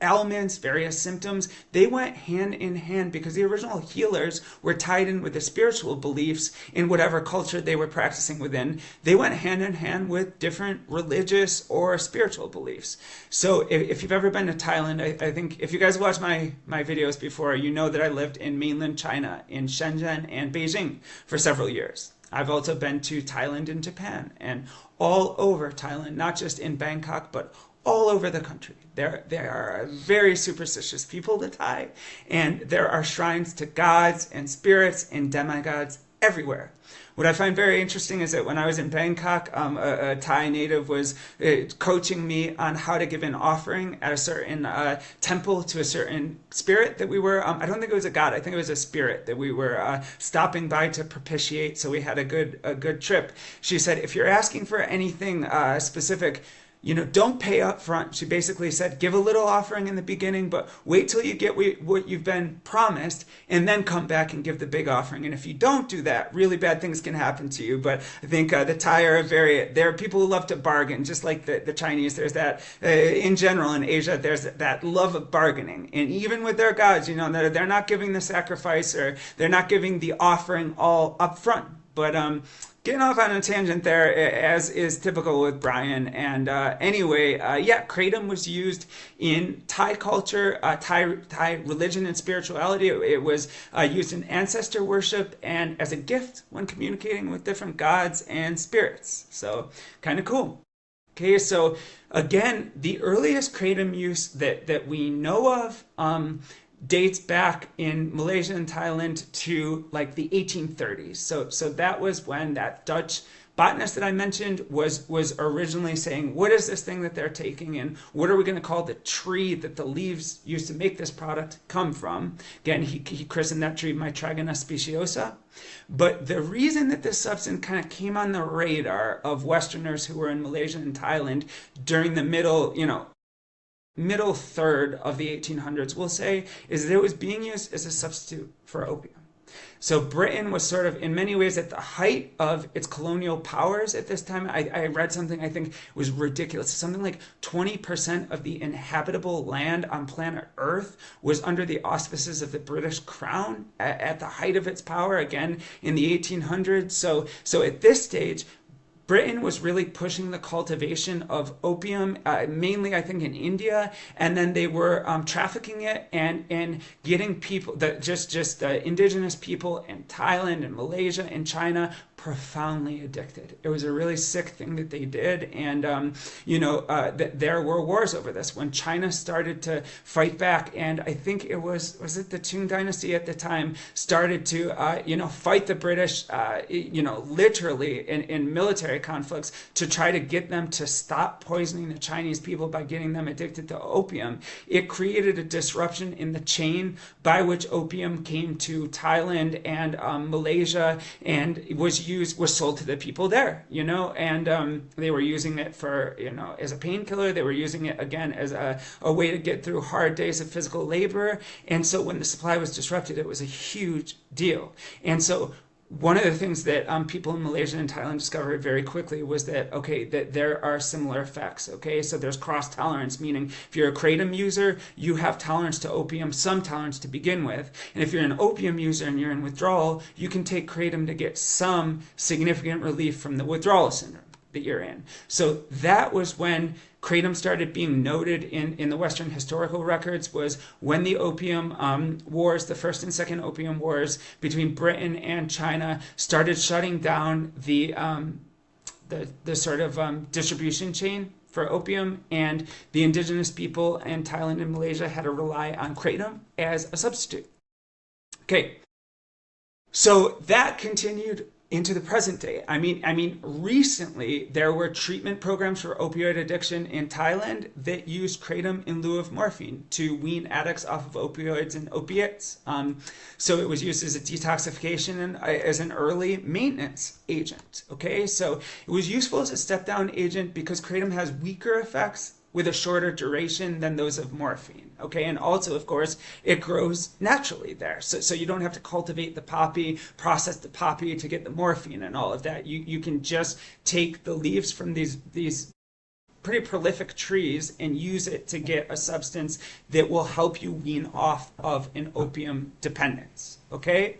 ailments, various symptoms, they went hand in hand because the original healers were tied in with the spiritual beliefs in whatever culture they were practicing within. They went hand in hand with different religious or spiritual beliefs. So if you've ever been to Thailand, I think if you guys watched my videos before, you know that I lived in mainland China, in Shenzhen and Beijing for several years. I've also been to Thailand and Japan, and all over Thailand, not just in Bangkok, but all over the country. They are very superstitious people, the Thai, and there are shrines to gods and spirits and demigods everywhere. What I find very interesting is that when I was in Bangkok, a Thai native was coaching me on how to give an offering at a certain temple to a certain spirit that we were, I don't think it was a god, I think it was a spirit that we were stopping by to propitiate, so we had a good trip. She said, if you're asking for anything specific, don't pay up front. She basically said, give a little offering in the beginning, but wait till you get what you've been promised, and then come back and give the big offering. And if you don't do that, really bad things can happen to you. But I think the Thai are there are people who love to bargain, just like the Chinese. There's that, in general in Asia, there's that love of bargaining. And even with their gods, they're not giving the sacrifice, or they're not giving the offering all up front. But getting off on a tangent there, as is typical with Brian. And anyway, kratom was used in Thai culture, Thai religion and spirituality. It was used in ancestor worship and as a gift when communicating with different gods and spirits. So kind of cool. Okay, so again, the earliest kratom use that we know of dates back in Malaysia and Thailand to like the 1830s. So that was when that Dutch botanist that I mentioned was originally saying, what is this thing that they're taking, and what are we going to call the tree that the leaves used to make this product come from? Again, he christened that tree Mitragyna speciosa. But the reason that this substance kind of came on the radar of Westerners who were in Malaysia and Thailand during the middle third of the 1800s, we'll say, is that it was being used as a substitute for opium. So Britain was sort of, in many ways, at the height of its colonial powers at this time. I read something I think was ridiculous. Something like 20% of the inhabitable land on planet Earth was under the auspices of the British Crown at the height of its power, again, in the 1800s. So at this stage, Britain was really pushing the cultivation of opium, mainly I think in India, and then they were trafficking it and getting people, indigenous people in Thailand and Malaysia and China profoundly addicted. It was a really sick thing that they did, and there were wars over this. When China started to fight back, and I think it was it the Qing dynasty at the time, started to fight the British, literally in military conflicts to try to get them to stop poisoning the Chinese people by getting them addicted to opium. It created a disruption in the chain by which opium came to Thailand and Malaysia, and was sold to the people there, and they were using it for, as a painkiller. They were using it again as a way to get through hard days of physical labor. And so when the supply was disrupted, it was a huge deal. And so one of the things that people in Malaysia and Thailand discovered very quickly was that, okay, that there are similar effects, okay? So there's cross-tolerance, meaning if you're a kratom user, you have tolerance to opium, some tolerance to begin with. And if you're an opium user and you're in withdrawal, you can take kratom to get some significant relief from the withdrawal syndrome that you're in. So that was when kratom started being noted in the Western historical records, was when the Opium Wars, the First and Second Opium Wars between Britain and China, started shutting down the sort of distribution chain for opium, and the indigenous people in Thailand and Malaysia had to rely on kratom as a substitute. Okay, so that continued into the present day. I mean, recently there were treatment programs for opioid addiction in Thailand that used kratom in lieu of morphine to wean addicts off of opioids and opiates. So it was used as a detoxification and as an early maintenance agent. Okay, so it was useful as a step-down agent because kratom has weaker effects with a shorter duration than those of morphine, okay? And also, of course, it grows naturally there. So you don't have to cultivate the poppy, process the poppy to get the morphine and all of that. You can just take the leaves from these pretty prolific trees and use it to get a substance that will help you wean off of an opium dependence, okay?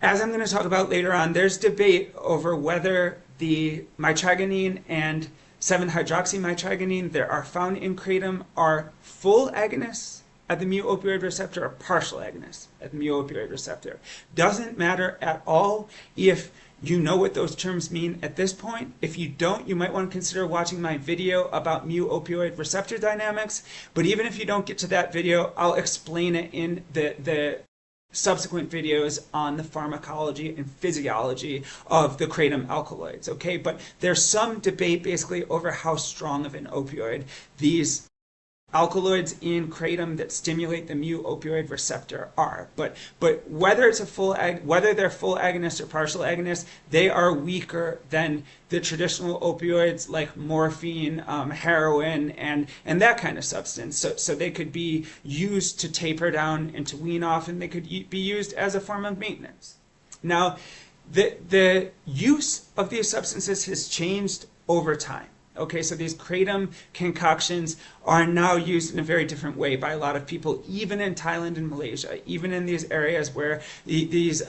As I'm gonna talk about later on, there's debate over whether the mitragynine and 7-hydroxymitragynine that are found in kratom are full agonists at the mu-opioid receptor or partial agonists at the mu-opioid receptor. Doesn't matter at all if you know what those terms mean at this point. If you don't, you might want to consider watching my video about mu-opioid receptor dynamics. But even if you don't get to that video, I'll explain it in the subsequent videos on the pharmacology and physiology of the kratom alkaloids, okay? But there's some debate basically over how strong of an opioid these alkaloids in kratom that stimulate the mu-opioid receptor are. But whether it's whether they're full agonists or partial agonists, they are weaker than the traditional opioids like morphine, heroin, and that kind of substance. So they could be used to taper down and to wean off, and they could be used as a form of maintenance. Now, the use of these substances has changed over time. Okay, so these kratom concoctions are now used in a very different way by a lot of people, even in Thailand and Malaysia, even in these areas where these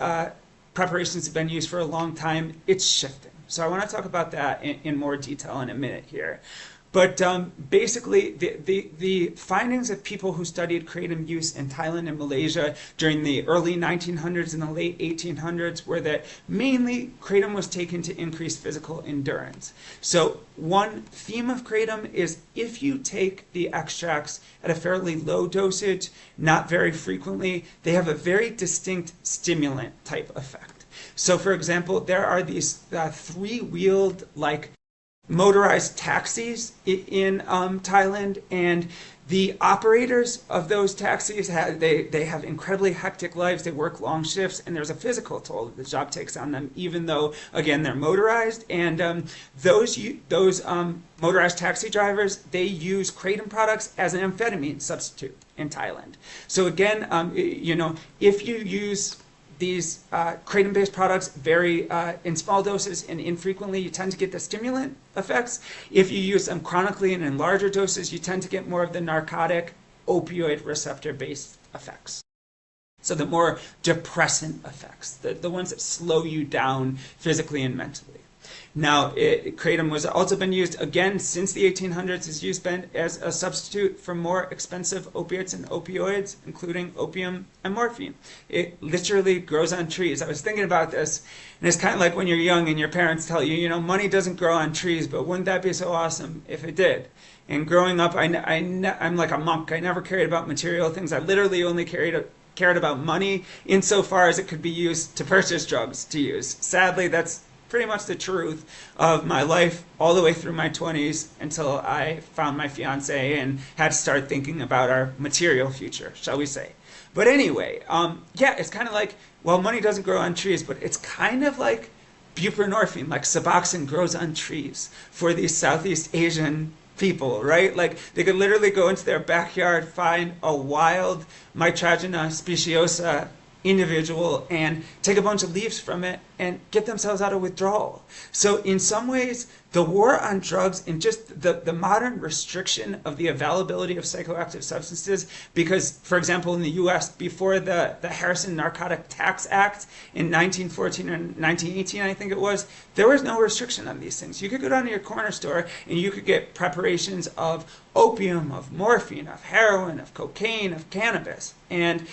preparations have been used for a long time. It's shifting. So I want to talk about that in more detail in a minute here. But basically, the findings of people who studied kratom use in Thailand and Malaysia during the early 1900s and the late 1800s were that mainly kratom was taken to increase physical endurance. So one theme of kratom is if you take the extracts at a fairly low dosage, not very frequently, they have a very distinct stimulant type effect. So for example, there are these three-wheeled motorized taxis in Thailand, and the operators of those taxis they have incredibly hectic lives. They work long shifts, and there's a physical toll that the job takes on them, even though again they're motorized. And those motorized taxi drivers, they use kratom products as an amphetamine substitute in Thailand. So again, if you use these kratom-based products in small doses and infrequently, you tend to get the stimulant effects. If you use them chronically and in larger doses, you tend to get more of the narcotic opioid receptor-based effects. So the more depressant effects, the ones that slow you down physically and mentally. Now, kratom was also been used, again, since the 1800s, is used as a substitute for more expensive opiates and opioids, including opium and morphine. It literally grows on trees. I was thinking about this, and it's kind of like when you're young and your parents tell you, money doesn't grow on trees, but wouldn't that be so awesome if it did? And growing up, I'm like a monk. I never cared about material things. I literally only cared about money insofar as it could be used to purchase drugs to use. Sadly, that's pretty much the truth of my life all the way through my 20s until I found my fiance and had to start thinking about our material future, shall we say. But anyway, it's kind of like, well, money doesn't grow on trees, but it's kind of like buprenorphine, like Suboxone grows on trees for these Southeast Asian people, right? Like they could literally go into their backyard, find a wild Mitragyna speciosa individual and take a bunch of leaves from it and get themselves out of withdrawal. So in some ways, the war on drugs and just the modern restriction of the availability of psychoactive substances, because, for example, in the US, before the Harrison Narcotic Tax Act in 1914 or 1918, I think it was, there was no restriction on these things. You could go down to your corner store and you could get preparations of opium, of morphine, of heroin, of cocaine, of cannabis. And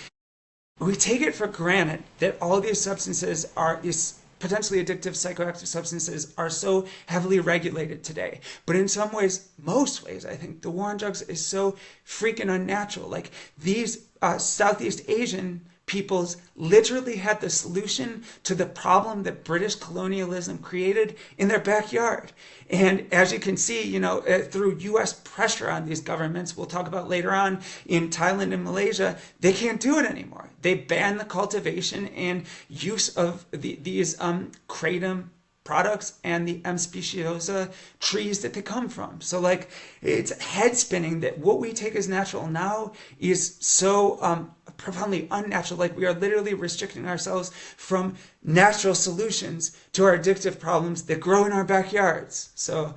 we take it for granted that all these substances are, these potentially addictive psychoactive substances are so heavily regulated today. But in some ways, most ways, I think the war on drugs is so freaking unnatural. Like these Southeast Asian peoples literally had the solution to the problem that British colonialism created in their backyard. And as you can see, you know, through US pressure on these governments, we'll talk about later on in Thailand and Malaysia, they can't do it anymore. They ban the cultivation and use of these kratom products and the M. speciosa trees that they come from. So like it's head spinning that what we take as natural now is so profoundly unnatural. Like we are literally restricting ourselves from natural solutions to our addictive problems that grow in our backyards. So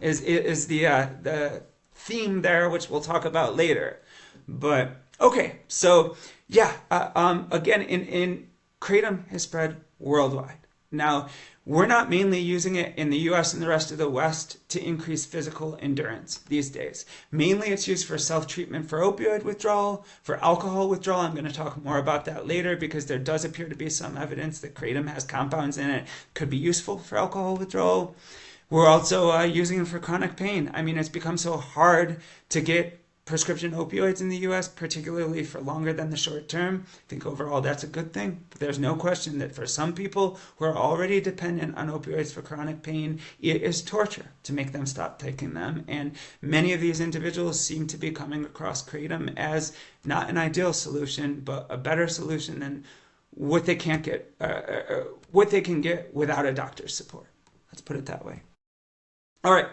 is the theme there, which we'll talk about later. But okay, so yeah, again, in kratom has spread worldwide. Now, we're not mainly using it in the US and the rest of the West to increase physical endurance these days. Mainly it's used for self-treatment for opioid withdrawal, for alcohol withdrawal. I'm going to talk more about that later because there does appear to be some evidence that kratom has compounds in it could be useful for alcohol withdrawal. We're also using it for chronic pain. I mean, it's become so hard to get prescription opioids in the US, particularly for longer than the short term. I think overall that's a good thing. But there's no question that for some people who are already dependent on opioids for chronic pain, it is torture to make them stop taking them. And many of these individuals seem to be coming across kratom as not an ideal solution, but a better solution than what they can't get, what they can get without a doctor's support. Let's put it that way. All right.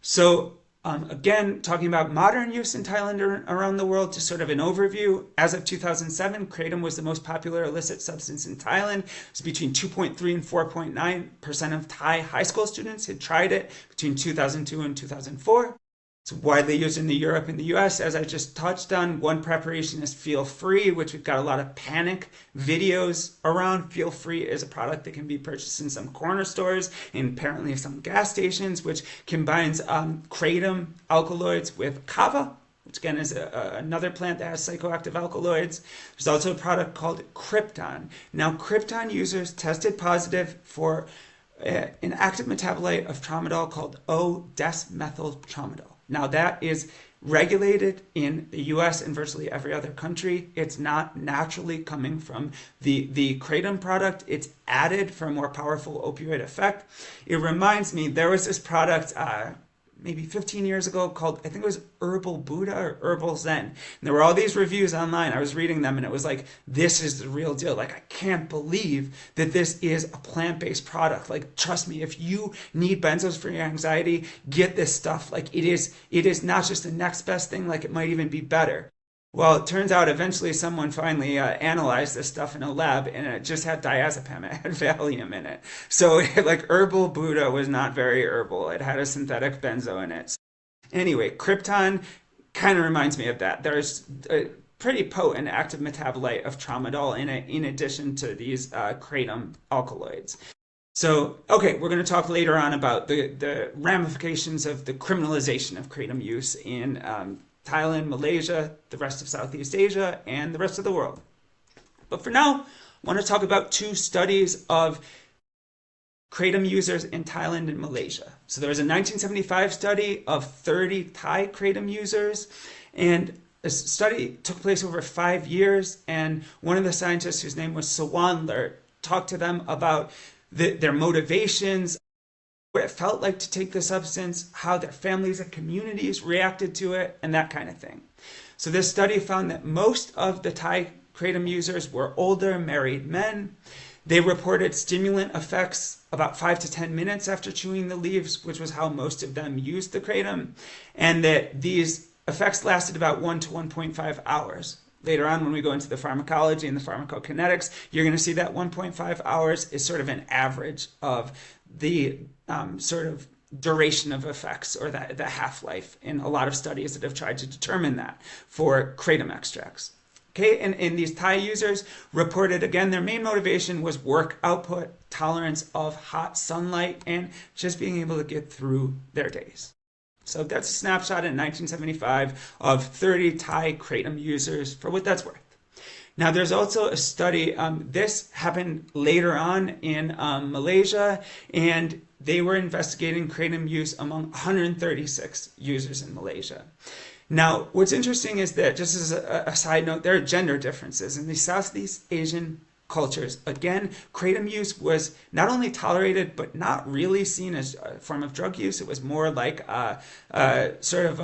So again, talking about modern use in Thailand or around the world, just sort of an overview. As of 2007, kratom was the most popular illicit substance in Thailand. It's between 2.3 and 4.9% of Thai high school students had tried it between 2002 and 2004. It's widely used in Europe and the US. As I just touched on, one preparation is Feel Free, which we've got a lot of panic videos around. Feel Free is a product that can be purchased in some corner stores and apparently some gas stations, which combines kratom alkaloids with kava, which again is another plant that has psychoactive alkaloids. There's also a product called Krypton. Now, Krypton users tested positive for an active metabolite of tramadol called O-desmethyltramadol. Now that is regulated in the US and virtually every other country. It's not naturally coming from the kratom product. It's added for a more powerful opioid effect. It reminds me, there was this product maybe 15 years ago called, I think it was Herbal Buddha or Herbal Zen. And there were all these reviews online. I was reading them and it was like, this is the real deal. Like, I can't believe that this is a plant-based product. Like, trust me, if you need benzos for your anxiety, get this stuff. Like, it is not just the next best thing, like it might even be better. Well, it turns out eventually someone finally analyzed this stuff in a lab and it just had diazepam, it had Valium in it. So like Herbal Buddha was not very herbal. It had a synthetic benzo in it. Anyway, Krypton kind of reminds me of that. There's a pretty potent active metabolite of tramadol in it in addition to these kratom alkaloids. So, okay, we're going to talk later on about the ramifications of the criminalization of kratom use in Thailand, Malaysia, the rest of Southeast Asia, and the rest of the world. But for now, I want to talk about two studies of kratom users in Thailand and Malaysia. So there was a 1975 study of 30 Thai kratom users, and this study took place over 5 years, and one of the scientists, whose name was Sawanler, talked to them about their motivations, what it felt like to take the substance, how their families and communities reacted to it, and that kind of thing. So this study found that most of the Thai kratom users were older, married men. They reported stimulant effects about 5 to 10 minutes after chewing the leaves, which was how most of them used the kratom, and that these effects lasted about 1 to 1.5 hours. Later on, when we go into the pharmacology and the pharmacokinetics, you're going to see that 1.5 hours is sort of an average of the sort of duration of effects, or the half-life, in a lot of studies that have tried to determine that for kratom extracts. Okay, and these Thai users reported, again, their main motivation was work output, tolerance of hot sunlight, and just being able to get through their days. So that's a snapshot in 1975 of 30 Thai kratom users, for what that's worth. Now, there's also a study, this happened later on in Malaysia, and they were investigating kratom use among 136 users in Malaysia. Now, what's interesting is that, just as a side note, there are gender differences. In the Southeast Asian cultures, again, kratom use was not only tolerated, but not really seen as a form of drug use. It was more like sort of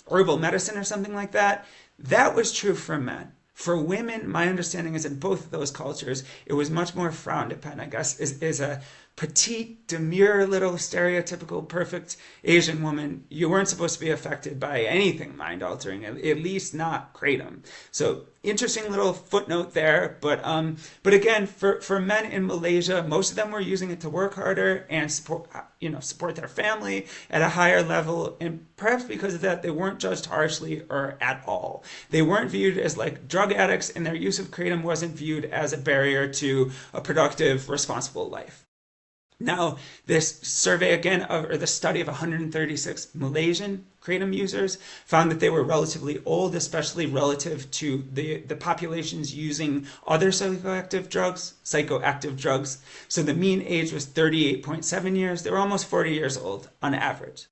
herbal medicine or something like that. That was true for men. For women, my understanding is in both of those cultures, it was much more frowned upon, I guess, is a petite, demure, little stereotypical, perfect Asian woman. You weren't supposed to be affected by anything mind-altering, at least not kratom. So interesting little footnote there. But again, for men in Malaysia, most of them were using it to work harder and support their family at a higher level. And perhaps because of that, they weren't judged harshly or at all. They weren't viewed as like drug addicts, and their use of kratom wasn't viewed as a barrier to a productive, responsible life. Now, this survey again, or the study of 136 Malaysian kratom users, found that they were relatively old, especially relative to the populations using other psychoactive drugs. So the mean age was 38.7 years. They were almost 40 years old on average.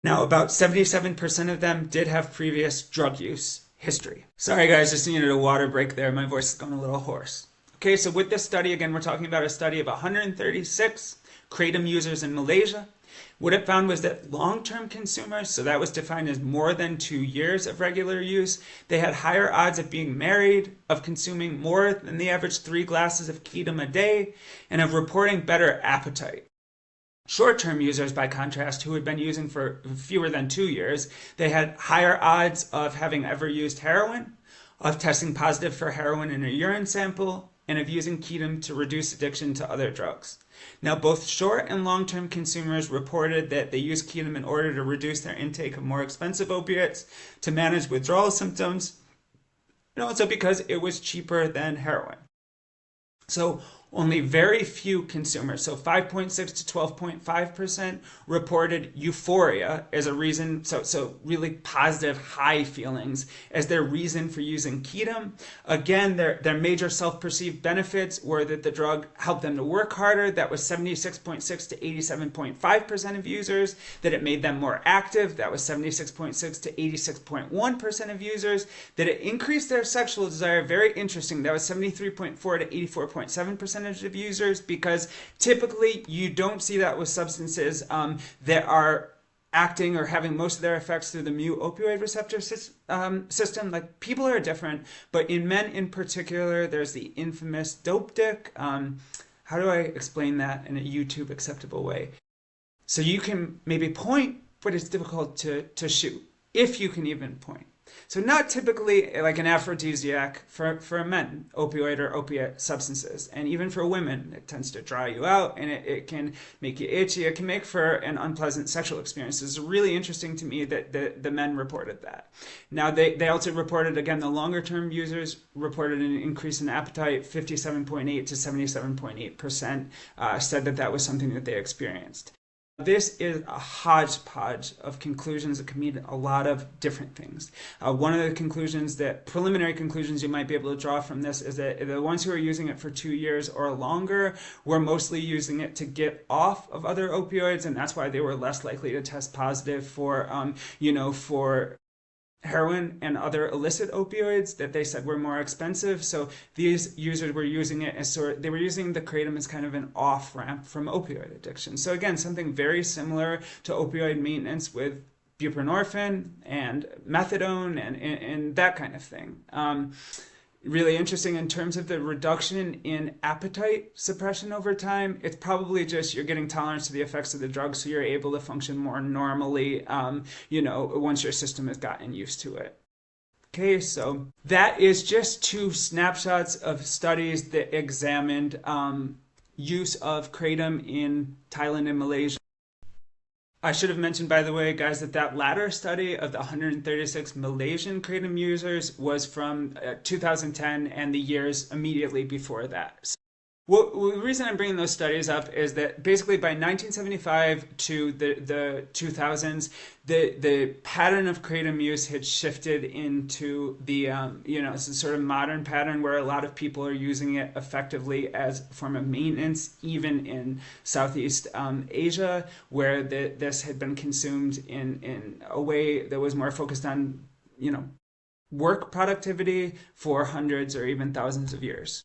Now, about 77% of them did have previous drug use history. Sorry guys, just needed a water break there. My voice is going a little hoarse. Okay, so with this study, again, we're talking about a study of 136 kratom users in Malaysia. What it found was that long-term consumers, so that was defined as more than 2 years of regular use, they had higher odds of being married, of consuming more than the average 3 glasses of kratom a day, and of reporting better appetite. Short-term users, by contrast, who had been using for fewer than 2 years, they had higher odds of having ever used heroin, of testing positive for heroin in a urine sample, and of using kratom to reduce addiction to other drugs. Now, both short and long-term consumers reported that they used kratom in order to reduce their intake of more expensive opiates, to manage withdrawal symptoms, and also because it was cheaper than heroin. So only very few consumers, so 5.6 to 12.5%, reported euphoria as a reason, so really positive high feelings as their reason for using kratom. Again, their major self-perceived benefits were that the drug helped them to work harder. That was 76.6 to 87.5% of users. That it made them more active. That was 76.6 to 86.1% of users. That it increased their sexual desire. Very interesting. That was 73.4 to 84.7% of users, because typically you don't see that with substances that are acting or having most of their effects through the mu opioid receptor system. Like, people are different, but in men in particular, there's the infamous dope dick. How do I explain that in a YouTube acceptable way? So you can maybe point, but it's difficult to shoot, if you can even point. So not typically like an aphrodisiac for men, opioid or opiate substances. And even for women, it tends to dry you out, and it can make you itchy. It can make for an unpleasant sexual experience. It's really interesting to me that the men reported that. Now, they also reported, again, the longer term users reported an increase in appetite. 57.8 to 77.8% said that was something that they experienced. This is a hodgepodge of conclusions that can mean a lot of different things. One of the preliminary conclusions you might be able to draw from this is that the ones who are using it for 2 years or longer were mostly using it to get off of other opioids, and that's why they were less likely to test positive for heroin and other illicit opioids that they said were more expensive. So these users were using it as they were using the kratom as kind of an off-ramp from opioid addiction. So again, something very similar to opioid maintenance with buprenorphine and methadone and that kind of thing. Really interesting in terms of the reduction in appetite suppression over time. It's probably just you're getting tolerance to the effects of the drug, so you're able to function more normally, once your system has gotten used to it. Okay, so that is just two snapshots of studies that examined use of kratom in Thailand and Malaysia. I should have mentioned, by the way, guys, that latter study of the 136 Malaysian kratom users was from 2010 and the years immediately before that. Well, the reason I'm bringing those studies up is that basically by 1975 to the 2000s, the pattern of kratom use had shifted into the it's a sort of modern pattern where a lot of people are using it effectively as a form of maintenance, even in Southeast Asia, where this had been consumed in a way that was more focused on work productivity for hundreds or even thousands of years.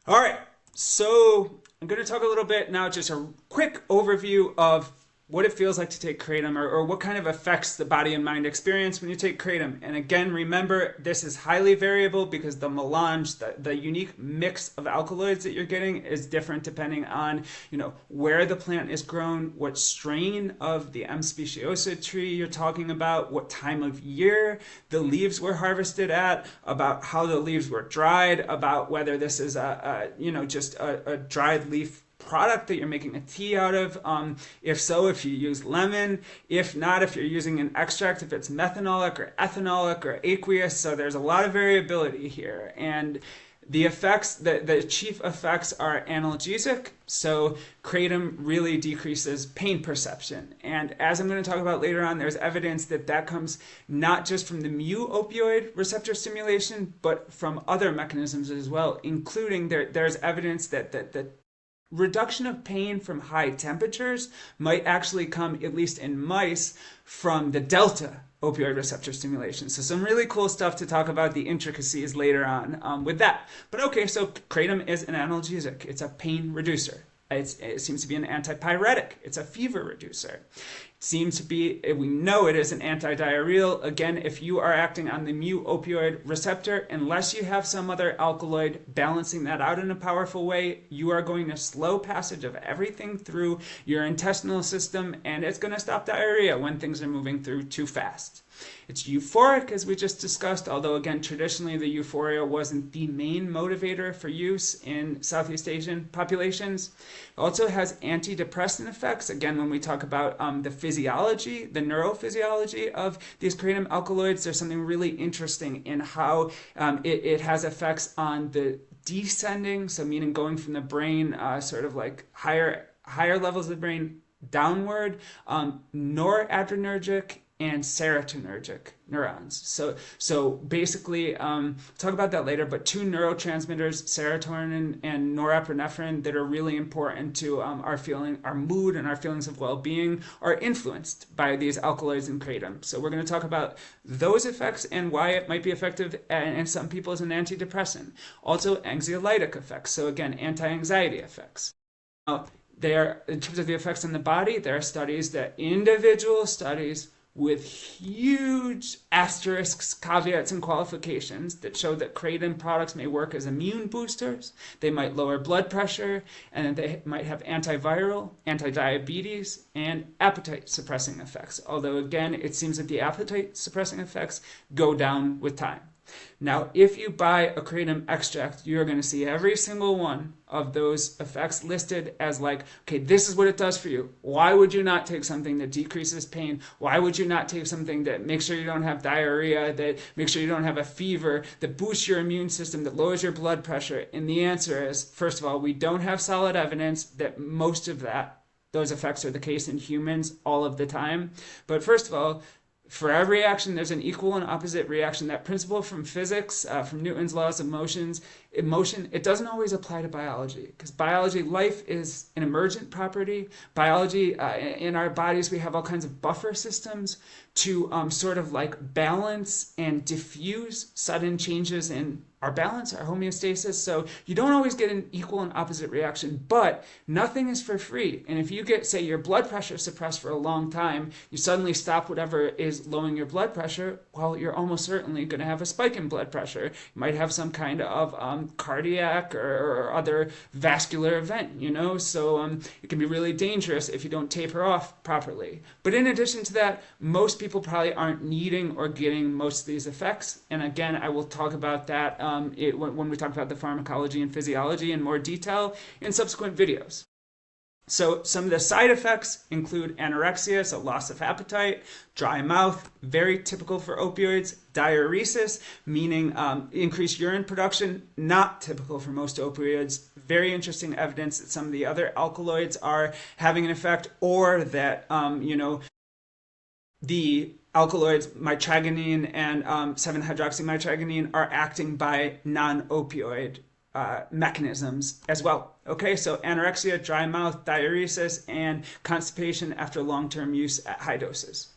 All right, so I'm going to talk a little bit now, just a quick overview of what it feels like to take kratom, or what kind of effects the body and mind experience when you take kratom. And again, remember, this is highly variable because the melange, the unique mix of alkaloids that you're getting is different depending on, where the plant is grown, what strain of the M. speciosa tree you're talking about, what time of year the leaves were harvested at, about how the leaves were dried, about whether this is just a dried leaf product that you're making a tea out of. If so, if you use lemon. If not, if you're using an extract, if it's methanolic or ethanolic or aqueous. So there's a lot of variability here. And the effects, the chief effects are analgesic. So kratom really decreases pain perception. And as I'm going to talk about later on, there's evidence that comes not just from the mu opioid receptor stimulation, but from other mechanisms as well, including there's evidence that reduction of pain from high temperatures might actually come, at least in mice, from the delta opioid receptor stimulation. So some really cool stuff to talk about the intricacies later on with that. But okay, so kratom is an analgesic. It's a pain reducer. It seems to be an antipyretic. It's a fever reducer. Seems to be, we know it is an antidiarrheal. Again, if you are acting on the mu opioid receptor, unless you have some other alkaloid balancing that out in a powerful way, you are going to slow passage of everything through your intestinal system, and it's going to stop diarrhea when things are moving through too fast. It's euphoric, as we just discussed, although again, traditionally the euphoria wasn't the main motivator for use in Southeast Asian populations. It also has antidepressant effects. Again, when we talk about the physiology, the neurophysiology of these kratom alkaloids, there's something really interesting in how it has effects on the descending, so meaning going from the brain, sort of like higher levels of the brain downward, noradrenergic and serotonergic neurons. So basically, talk about that later, but two neurotransmitters, serotonin and norepinephrine, that are really important to our mood and our feelings of well-being, are influenced by these alkaloids in kratom. So we're going to talk about those effects and why it might be effective in some people as an antidepressant. Also anxiolytic effects, so again, anti-anxiety effects. Now, in terms of the effects on the body, there are individual studies with huge asterisks, caveats, and qualifications that show that kratom products may work as immune boosters, they might lower blood pressure, and they might have antiviral, anti-diabetes, and appetite suppressing effects. Although again, it seems that the appetite suppressing effects go down with time. Now, if you buy a kratom extract, you're going to see every single one of those effects listed as like, okay, this is what it does for you. Why would you not take something that decreases pain? Why would you not take something that makes sure you don't have diarrhea, that makes sure you don't have a fever, that boosts your immune system, that lowers your blood pressure? And the answer is, first of all, we don't have solid evidence that most of those effects are the case in humans all of the time. But first of all, for every action, there's an equal and opposite reaction. That principle from physics, from Newton's laws of motion, it doesn't always apply to biology, because biology, life is an emergent property. Biology, in our bodies, we have all kinds of buffer systems to sort of like balance and diffuse sudden changes in our balance, our homeostasis. So you don't always get an equal and opposite reaction, but nothing is for free. And if you get, say, your blood pressure suppressed for a long time, you suddenly stop whatever is lowering your blood pressure, well, you're almost certainly going to have a spike in blood pressure. You might have some kind of cardiac or other vascular event, you know? So it can be really dangerous if you don't taper off properly. But in addition to that, most people probably aren't needing or getting most of these effects. And again, I will talk about that when we talk about the pharmacology and physiology in more detail in subsequent videos. So some of the side effects include anorexia, so loss of appetite, dry mouth, very typical for opioids, diuresis, meaning increased urine production, not typical for most opioids. Very interesting evidence that some of the other alkaloids are having an effect, or that, the alkaloids mitragynine and 7-hydroxymitragynine are acting by non-opioid mechanisms as well. Okay, so anorexia, dry mouth, diuresis, and constipation after long-term use at high doses.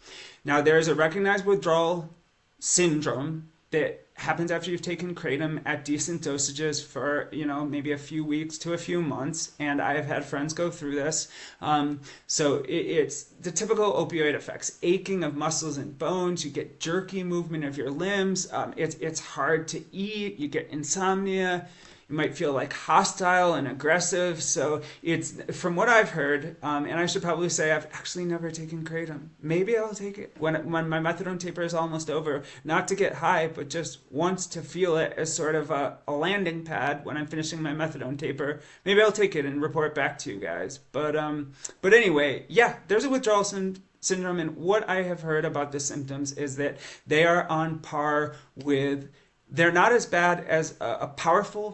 Now, there is a recognized withdrawal syndrome that happens after you've taken kratom at decent dosages for, maybe a few weeks to a few months, and I have had friends go through this. So it's the typical opioid effects: aching of muscles and bones, you get jerky movement of your limbs, it's hard to eat, you get insomnia, you might feel like hostile and aggressive. So it's, from what I've heard, and I should probably say I've actually never taken kratom. Maybe I'll take it when my methadone taper is almost over, not to get high, but just once to feel it as sort of a landing pad when I'm finishing my methadone taper. Maybe I'll take it and report back to you guys. But anyway, yeah, there's a withdrawal syndrome, and what I have heard about the symptoms is that they are on par with, they're not as bad as a powerful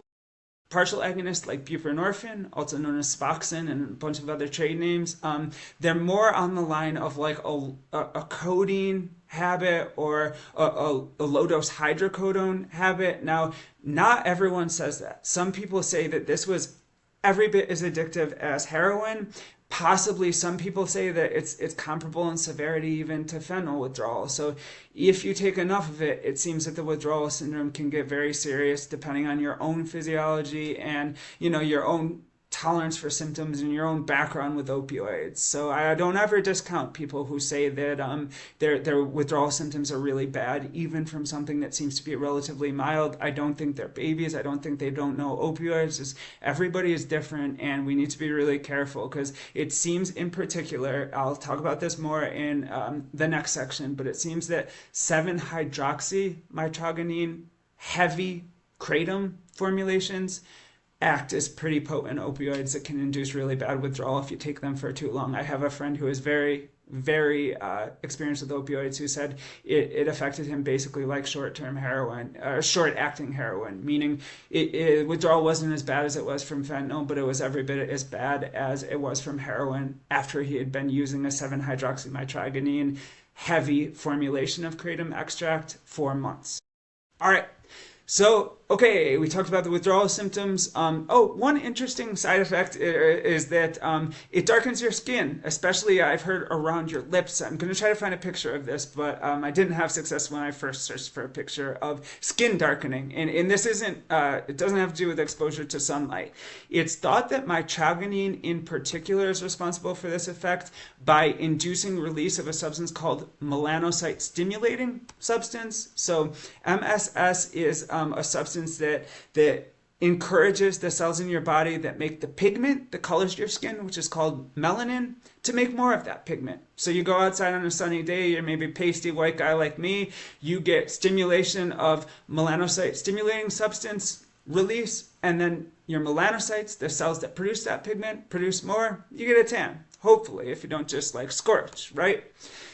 partial agonist like buprenorphine, also known as Suboxone, and a bunch of other trade names. They're more on the line of like a codeine habit or a low-dose hydrocodone habit. Now, not everyone says that. Some people say that this was every bit as addictive as heroin. Possibly some people say that it's comparable in severity even to fentanyl withdrawal. So if you take enough of it, it seems that the withdrawal syndrome can get very serious depending on your own physiology and, your own tolerance for symptoms and your own background with opioids. So I don't ever discount people who say that their withdrawal symptoms are really bad, even from something that seems to be relatively mild. I don't think they're babies. I don't think they don't know opioids. Everybody is different, and we need to be really careful, because it seems, in particular, I'll talk about this more in the next section, but it seems that 7-hydroxymitragynine heavy kratom formulations act as pretty potent opioids that can induce really bad withdrawal if you take them for too long. I have a friend who is very, very experienced with opioids who said it affected him basically like short-term heroin, short-acting heroin, meaning withdrawal wasn't as bad as it was from fentanyl, but it was every bit as bad as it was from heroin after he had been using a 7-hydroxymitragynine heavy formulation of kratom extract for months. All right. So, okay, we talked about the withdrawal symptoms. One interesting side effect is that it darkens your skin, especially I've heard around your lips. I'm going to try to find a picture of this, but I didn't have success when I first searched for a picture of skin darkening. And this isn't, it doesn't have to do with exposure to sunlight. It's thought that mitragynine in particular is responsible for this effect by inducing release of a substance called melanocyte stimulating substance. So MSS is a substance that encourages the cells in your body that make the pigment that colors your skin, which is called melanin, to make more of that pigment. So you go outside on a sunny day, you're maybe a pasty white guy like me, you get stimulation of melanocyte stimulating substance release, and then your melanocytes, the cells that produce that pigment, produce more, you get a tan. Hopefully, if you don't just like scorch, right?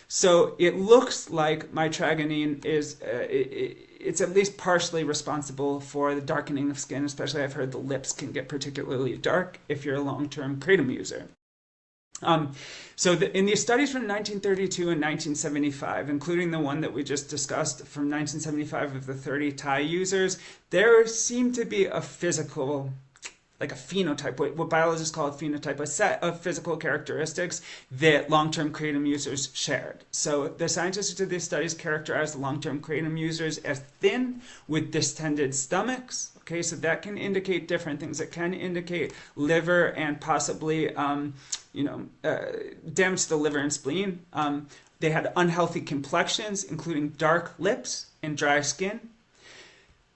So it looks like mitragynine is, it's at least partially responsible for the darkening of skin, especially I've heard the lips can get particularly dark if you're a long-term kratom user. In these studies from 1932 and 1975, including the one that we just discussed from 1975 of the 30 Thai users, there seemed to be a physical like a phenotype, what biologists call a phenotype, a set of physical characteristics that long-term kratom users shared. So the scientists who did these studies characterized the long-term kratom users as thin with distended stomachs. Okay, so that can indicate different things. It can indicate liver and possibly, damage to the liver and spleen. They had unhealthy complexions, including dark lips and dry skin.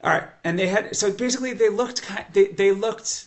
All right, and so basically they looked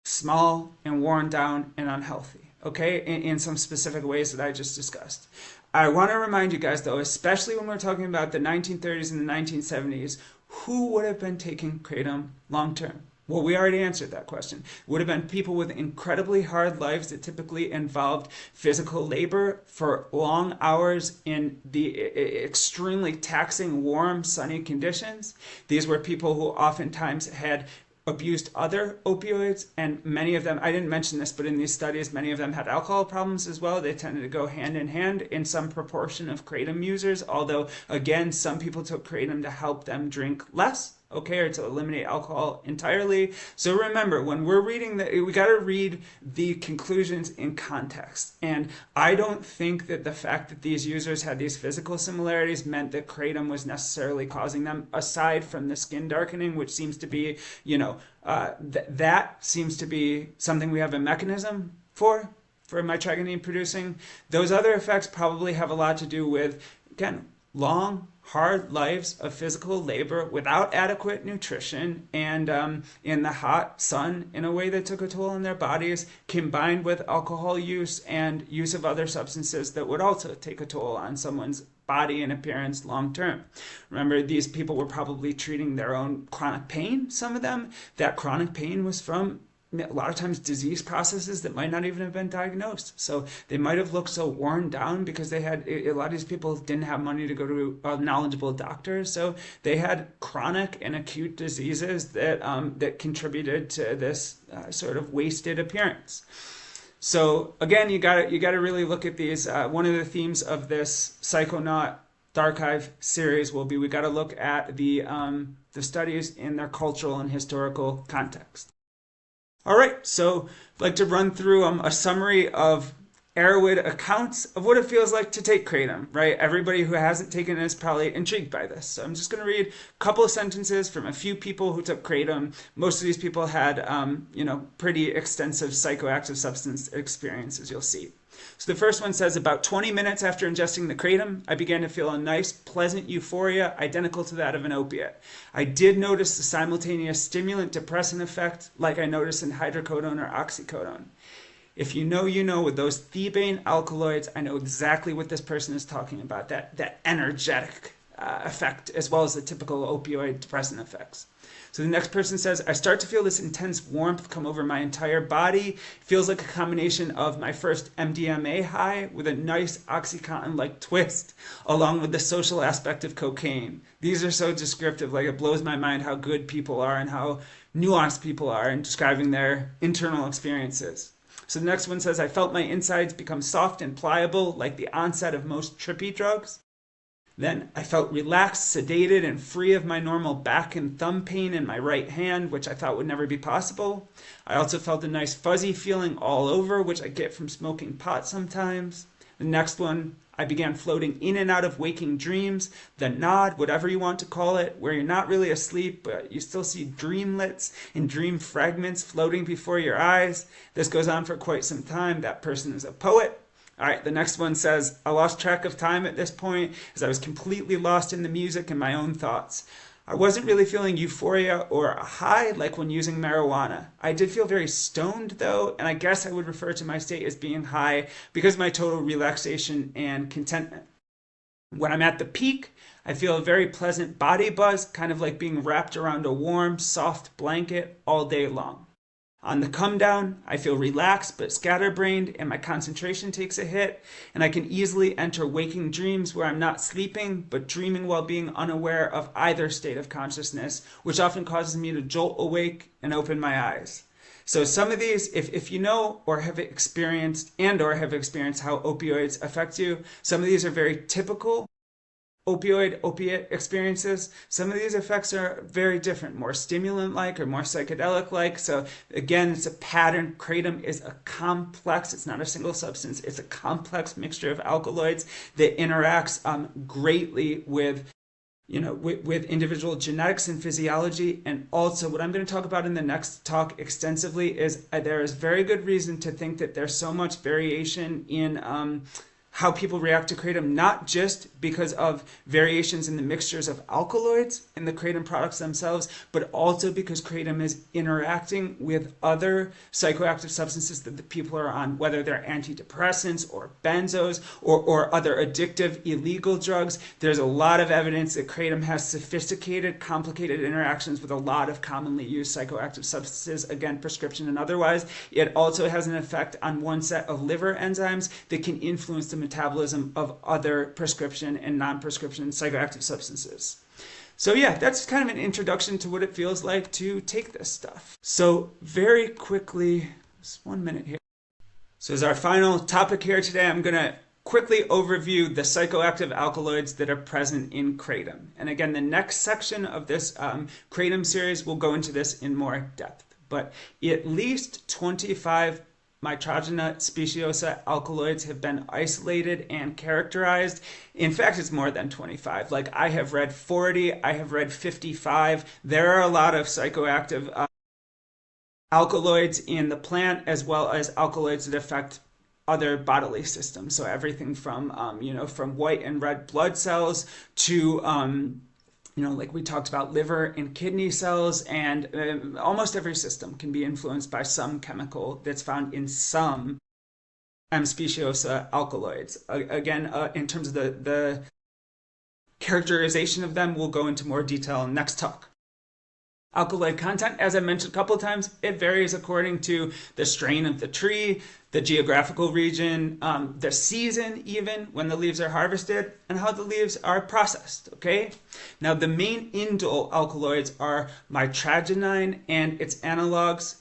small and worn down and unhealthy, okay, in some specific ways that I just discussed. I want to remind you guys, though, especially when we're talking about the 1930s and the 1970s, who would have been taking kratom long term? Well, we already answered that question. It would have been people with incredibly hard lives that typically involved physical labor for long hours in the extremely taxing, warm, sunny conditions. These were people who oftentimes had abused other opioids, and many of them, I didn't mention this, but in these studies, many of them had alcohol problems as well. They tended to go hand in hand in some proportion of kratom users, although, again, some people took kratom to help them drink less, okay, or to eliminate alcohol entirely. So remember, when we're reading we got to read the conclusions in context. And I don't think that the fact that these users had these physical similarities meant that kratom was necessarily causing them, aside from the skin darkening, which seems to be, that seems to be something we have a mechanism for mitragynine producing. Those other effects probably have a lot to do with, again, long, hard lives of physical labor without adequate nutrition and in the hot sun in a way that took a toll on their bodies, combined with alcohol use and use of other substances that would also take a toll on someone's body and appearance long term. Remember, these people were probably treating their own chronic pain, some of them. That chronic pain was from a lot of times disease processes that might not even have been diagnosed. So they might have looked so worn down because they had, a lot of these people didn't have money to go to a knowledgeable doctor. So they had chronic and acute diseases that contributed to this sort of wasted appearance. So again, you got to really look at these. One of the themes of this Psychonaut Darkive series will be, we got to look at the studies in their cultural and historical context. All right, so I'd like to run through a summary of Erowid accounts of what it feels like to take kratom, right? Everybody who hasn't taken it is probably intrigued by this. So I'm just going to read a couple of sentences from a few people who took kratom. Most of these people had, pretty extensive psychoactive substance experience, as you'll see. So the first one says, about 20 minutes after ingesting the kratom, I began to feel a nice, pleasant euphoria identical to that of an opiate. I did notice the simultaneous stimulant-depressant effect like I noticed in hydrocodone or oxycodone. If you know, you know, with those thebaine alkaloids, I know exactly what this person is talking about, that energetic effect, as well as the typical opioid depressant effects. So the next person says, I start to feel this intense warmth come over my entire body. Feels like a combination of my first MDMA high with a nice Oxycontin-like twist, along with the social aspect of cocaine. These are so descriptive, like it blows my mind how good people are and how nuanced people are in describing their internal experiences. So the next one says, I felt my insides become soft and pliable like the onset of most trippy drugs. Then I felt relaxed, sedated, and free of my normal back and thumb pain in my right hand, which I thought would never be possible. I also felt a nice fuzzy feeling all over, which I get from smoking pot sometimes. The next one, I began floating in and out of waking dreams, the nod, whatever you want to call it, where you're not really asleep, but you still see dreamlets and dream fragments floating before your eyes. This goes on for quite some time. That person is a poet. All right, the next one says, I lost track of time at this point as I was completely lost in the music and my own thoughts. I wasn't really feeling euphoria or a high like when using marijuana. I did feel very stoned though, and I guess I would refer to my state as being high because of my total relaxation and contentment. When I'm at the peak, I feel a very pleasant body buzz, kind of like being wrapped around a warm, soft blanket all day long. On the come down, I feel relaxed but scatterbrained and my concentration takes a hit, and I can easily enter waking dreams where I'm not sleeping but dreaming while being unaware of either state of consciousness, which often causes me to jolt awake and open my eyes. So some of these, if you know or have experienced how opioids affect you, some of these are very typical opiate experiences. Some of these effects are very different, more stimulant-like or more psychedelic-like. So again, it's a pattern. Kratom is a complex, it's not a single substance, it's a complex mixture of alkaloids that interacts greatly with with individual genetics and physiology. And also what I'm going to talk about in the next talk extensively is there is very good reason to think that there's so much variation in how people react to kratom, not just because of variations in the mixtures of alkaloids in the kratom products themselves, but also because kratom is interacting with other psychoactive substances that the people are on, whether they're antidepressants or benzos or other addictive illegal drugs. There's a lot of evidence that kratom has sophisticated, complicated interactions with a lot of commonly used psychoactive substances, again, prescription and otherwise. It also has an effect on one set of liver enzymes that can influence the metabolism of other prescription and non-prescription psychoactive substances. So yeah, that's kind of an introduction to what it feels like to take this stuff. So very quickly, just 1 minute here. So as our final topic here today, I'm going to quickly overview the psychoactive alkaloids that are present in kratom. And again, the next section of this kratom series will go into this in more depth. But at least 25 Mitragyna speciosa alkaloids have been isolated and characterized. In fact, it's more than 25. Like I have read 40, I have read 55. There are a lot of psychoactive alkaloids in the plant, as well as alkaloids that affect other bodily systems. So everything from from white and red blood cells to like we talked about, liver and kidney cells, and almost every system can be influenced by some chemical that's found in some speciosa alkaloids. Again, in terms of the characterization of them, we'll go into more detail in next talk. Alkaloid content, as I mentioned a couple of times, it varies according to the strain of the tree, the geographical region, the season even, when the leaves are harvested, and how the leaves are processed, okay? Now, the main indole alkaloids are mitragynine and its analogs,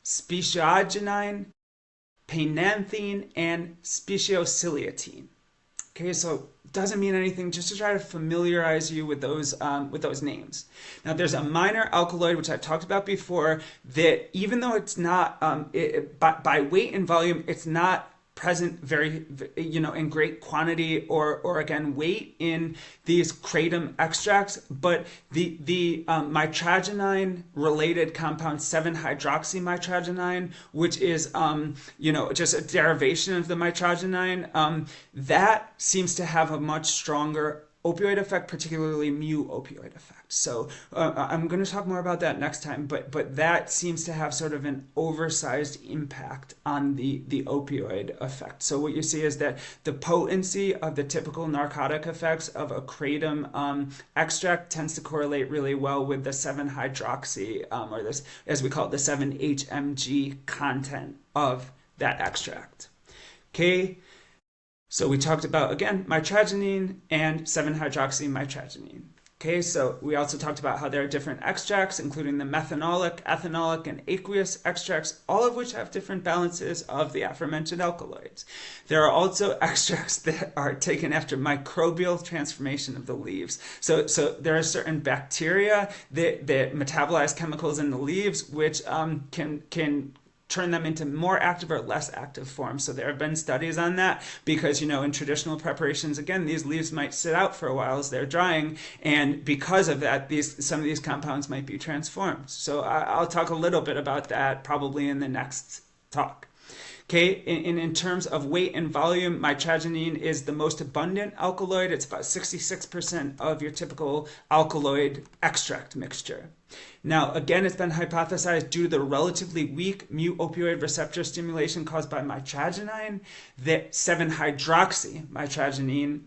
speciogenine, phenanthine, and speciosiliatine. Okay, so doesn't mean anything, just to try to familiarize you with those names. Now, there's a minor alkaloid, which I've talked about before, that even though it's not, by weight and volume, it's not present very, in great quantity or again, weight in these kratom extracts, but the mitragynine related compound 7-hydroxymitragynine, which is, just a derivation of the mitragynine, that seems to have a much stronger opioid effect, particularly mu opioid effect. So I'm going to talk more about that next time, but that seems to have sort of an oversized impact on the opioid effect. So what you see is that the potency of the typical narcotic effects of a kratom extract tends to correlate really well with the 7-hydroxy, or this, as we call it, the 7-HMG content of that extract. Okay. So we talked about, again, mitragynine and 7-hydroxymitragynine. Okay, so we also talked about how there are different extracts, including the methanolic, ethanolic, and aqueous extracts, all of which have different balances of the aforementioned alkaloids. There are also extracts that are taken after microbial transformation of the leaves. So there are certain bacteria that metabolize chemicals in the leaves, which can turn them into more active or less active forms. So there have been studies on that because, in traditional preparations, again, these leaves might sit out for a while as they're drying. And because of that, some of these compounds might be transformed. So I'll talk a little bit about that probably in the next talk. Okay, in terms of weight and volume, mitragynine is the most abundant alkaloid. It's about 66% of your typical alkaloid extract mixture. Now, again, it's been hypothesized due to the relatively weak mu opioid receptor stimulation caused by mitragynine that 7-hydroxymitragynine,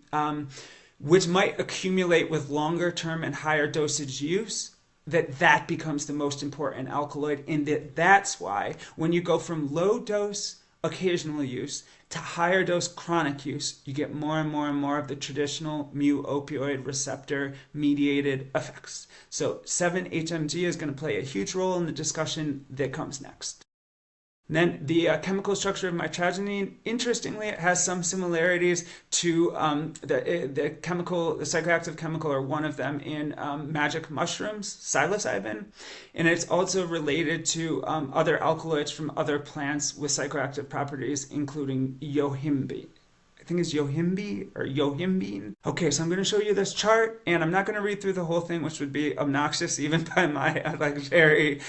which might accumulate with longer term and higher dosage use, that becomes the most important alkaloid, and that's why when you go from low dose occasional use to higher dose chronic use, you get more and more and more of the traditional mu opioid receptor mediated effects. So 7-HMG is going to play a huge role in the discussion that comes next. Then the chemical structure of mitragynine, interestingly, it has some similarities to the psychoactive chemical, or one of them in magic mushrooms, psilocybin, and it's also related to other alkaloids from other plants with psychoactive properties, including yohimbine. I think it's yohimbine or yohimbine. Okay, so I'm going to show you this chart, and I'm not going to read through the whole thing, which would be obnoxious even by my very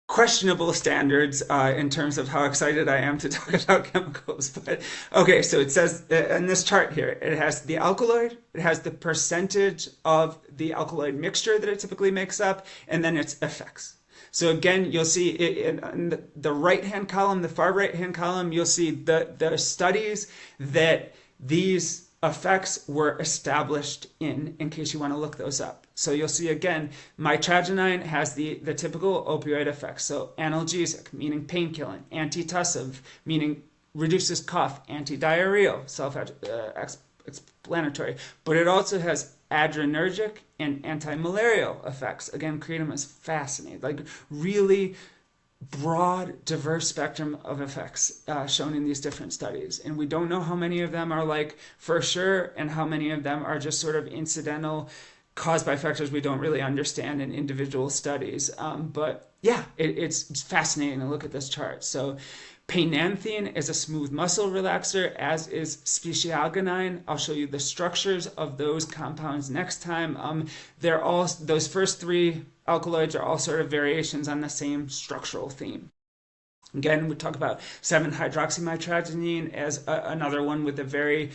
questionable standards in terms of how excited I am to talk about chemicals. But okay, so it says in this chart here, it has the alkaloid, it has the percentage of the alkaloid mixture that it typically makes up, and then its effects. So again, you'll see in the right-hand column, the far right-hand column, you'll see the studies that these effects were established in case you want to look those up. So you'll see again, mitragynine has the typical opioid effects. So analgesic, meaning pain-killing, antitussive, meaning reduces cough, antidiarrheal, self-explanatory. But it also has adrenergic and anti-malarial effects. Again, kratom is fascinating, like really broad, diverse spectrum of effects shown in these different studies. And we don't know how many of them are like for sure and how many of them are just sort of incidental, caused by factors we don't really understand in individual studies. But yeah, it's fascinating to look at this chart. So Painanthine is a smooth muscle relaxer, as is speciogenine. I'll show you the structures of those compounds next time. They're all, those first three alkaloids are all sort of variations on the same structural theme. Again, we talk about 7-hydroxymitragynine as another one with a very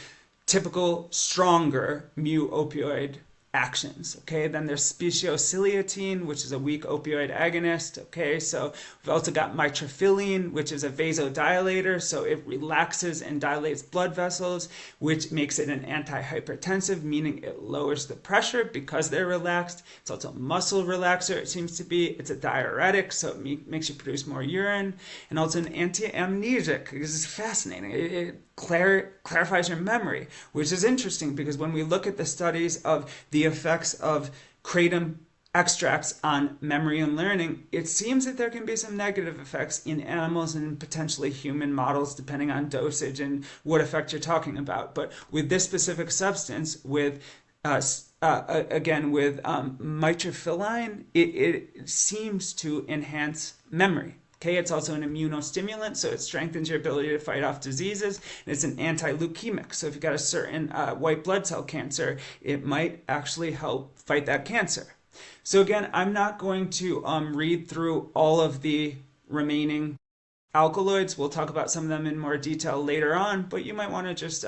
typical, stronger mu-opioid actions. Okay, then there's speciociliatine, which is a weak opioid agonist. Okay, so we've also got mitraphyline, which is a vasodilator, so it relaxes and dilates blood vessels, which makes it an antihypertensive, meaning it lowers the pressure because they're relaxed. It's also a muscle relaxer, it seems to be. It's a diuretic, so it makes you produce more urine, and also an anti-amnesic. This is fascinating. It clarifies your memory, which is interesting because when we look at the studies of the effects of kratom extracts on memory and learning, it seems that there can be some negative effects in animals and potentially human models, depending on dosage and what effect you're talking about. But with this specific substance, with mitraphyline, it seems to enhance memory. Okay, it's also an immunostimulant, so it strengthens your ability to fight off diseases, and it's an anti-leukemic. So if you've got a certain white blood cell cancer, it might actually help fight that cancer. So again, I'm not going to read through all of the remaining alkaloids. We'll talk about some of them in more detail later on, but you might want to just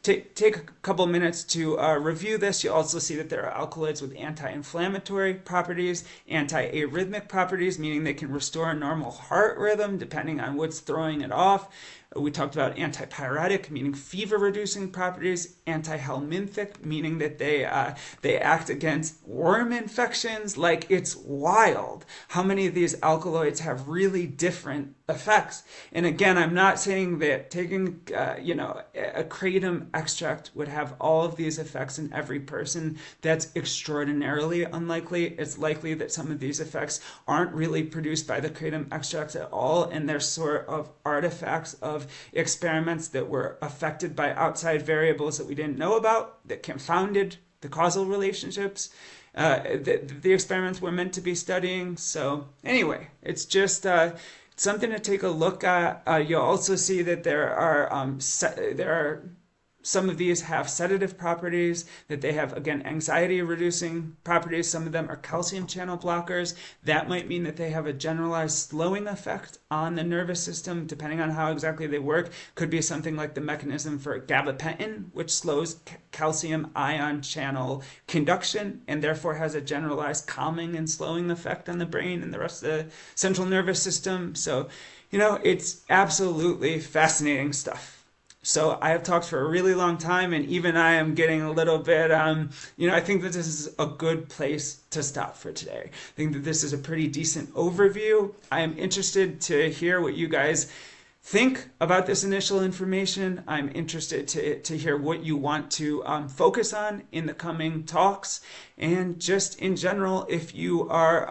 take a couple minutes to review this. You'll also see that there are alkaloids with anti-inflammatory properties, anti-arrhythmic properties, meaning they can restore a normal heart rhythm depending on what's throwing it off. We talked about antipyretic, meaning fever-reducing properties, antihelminthic, meaning that they act against worm infections. Like, it's wild how many of these alkaloids have really different effects. And again, I'm not saying that taking a kratom extract would have all of these effects in every person. That's extraordinarily unlikely. It's likely that some of these effects aren't really produced by the kratom extracts at all, and they're sort of artifacts of experiments that were affected by outside variables that we didn't know about, that confounded the causal relationships that the experiments were meant to be studying. So anyway, it's just something to take a look at. You'll also see that there are some of these have sedative properties, that they have, again, anxiety-reducing properties. Some of them are calcium channel blockers. That might mean that they have a generalized slowing effect on the nervous system, depending on how exactly they work. Could be something like the mechanism for gabapentin, which slows calcium ion channel conduction, and therefore has a generalized calming and slowing effect on the brain and the rest of the central nervous system. So, it's absolutely fascinating stuff. So I have talked for a really long time, and even I am getting a little bit, I think that this is a good place to stop for today. I think that this is a pretty decent overview. I am interested to hear what you guys think about this initial information. I'm interested to hear what you want to focus on in the coming talks. And just in general, if you are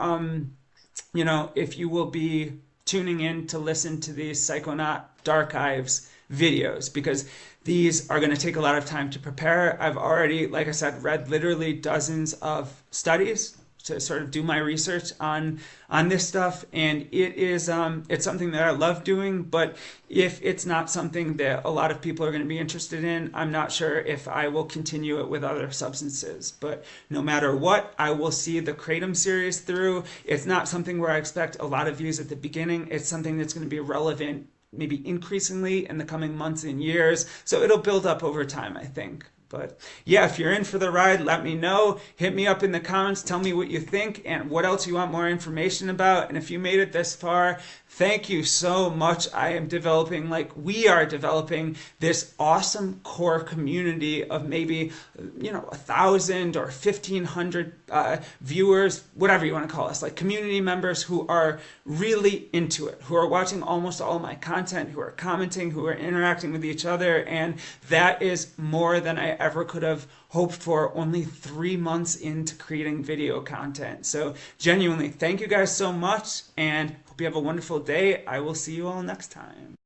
if you will be tuning in to listen to these Psychonaut Darkives videos, because these are going to take a lot of time to prepare. I've already, like I said, read literally dozens of studies to sort of do my research on this stuff, and it's something that I love doing. But if it's not something that a lot of people are going to be interested in, I'm not sure if I will continue it with other substances. But no matter what, I will see the Kratom series through. It's not something where I expect a lot of views at the beginning. It's something that's going to be relevant maybe increasingly in the coming months and years, so it'll build up over time, I think. But yeah, if you're in for the ride, let me know. Hit me up in the comments. Tell me what you think and what else you want more information about. And if you made it this far, thank you so much. We are developing this awesome core community of maybe, 1,000 or 1,500 viewers, whatever you want to call us, like community members who are really into it, who are watching almost all of my content, who are commenting, who are interacting with each other. And that is more than I ever could have hoped for only 3 months into creating video content. So genuinely, thank you guys so much, and hope you have a wonderful day. I will see you all next time.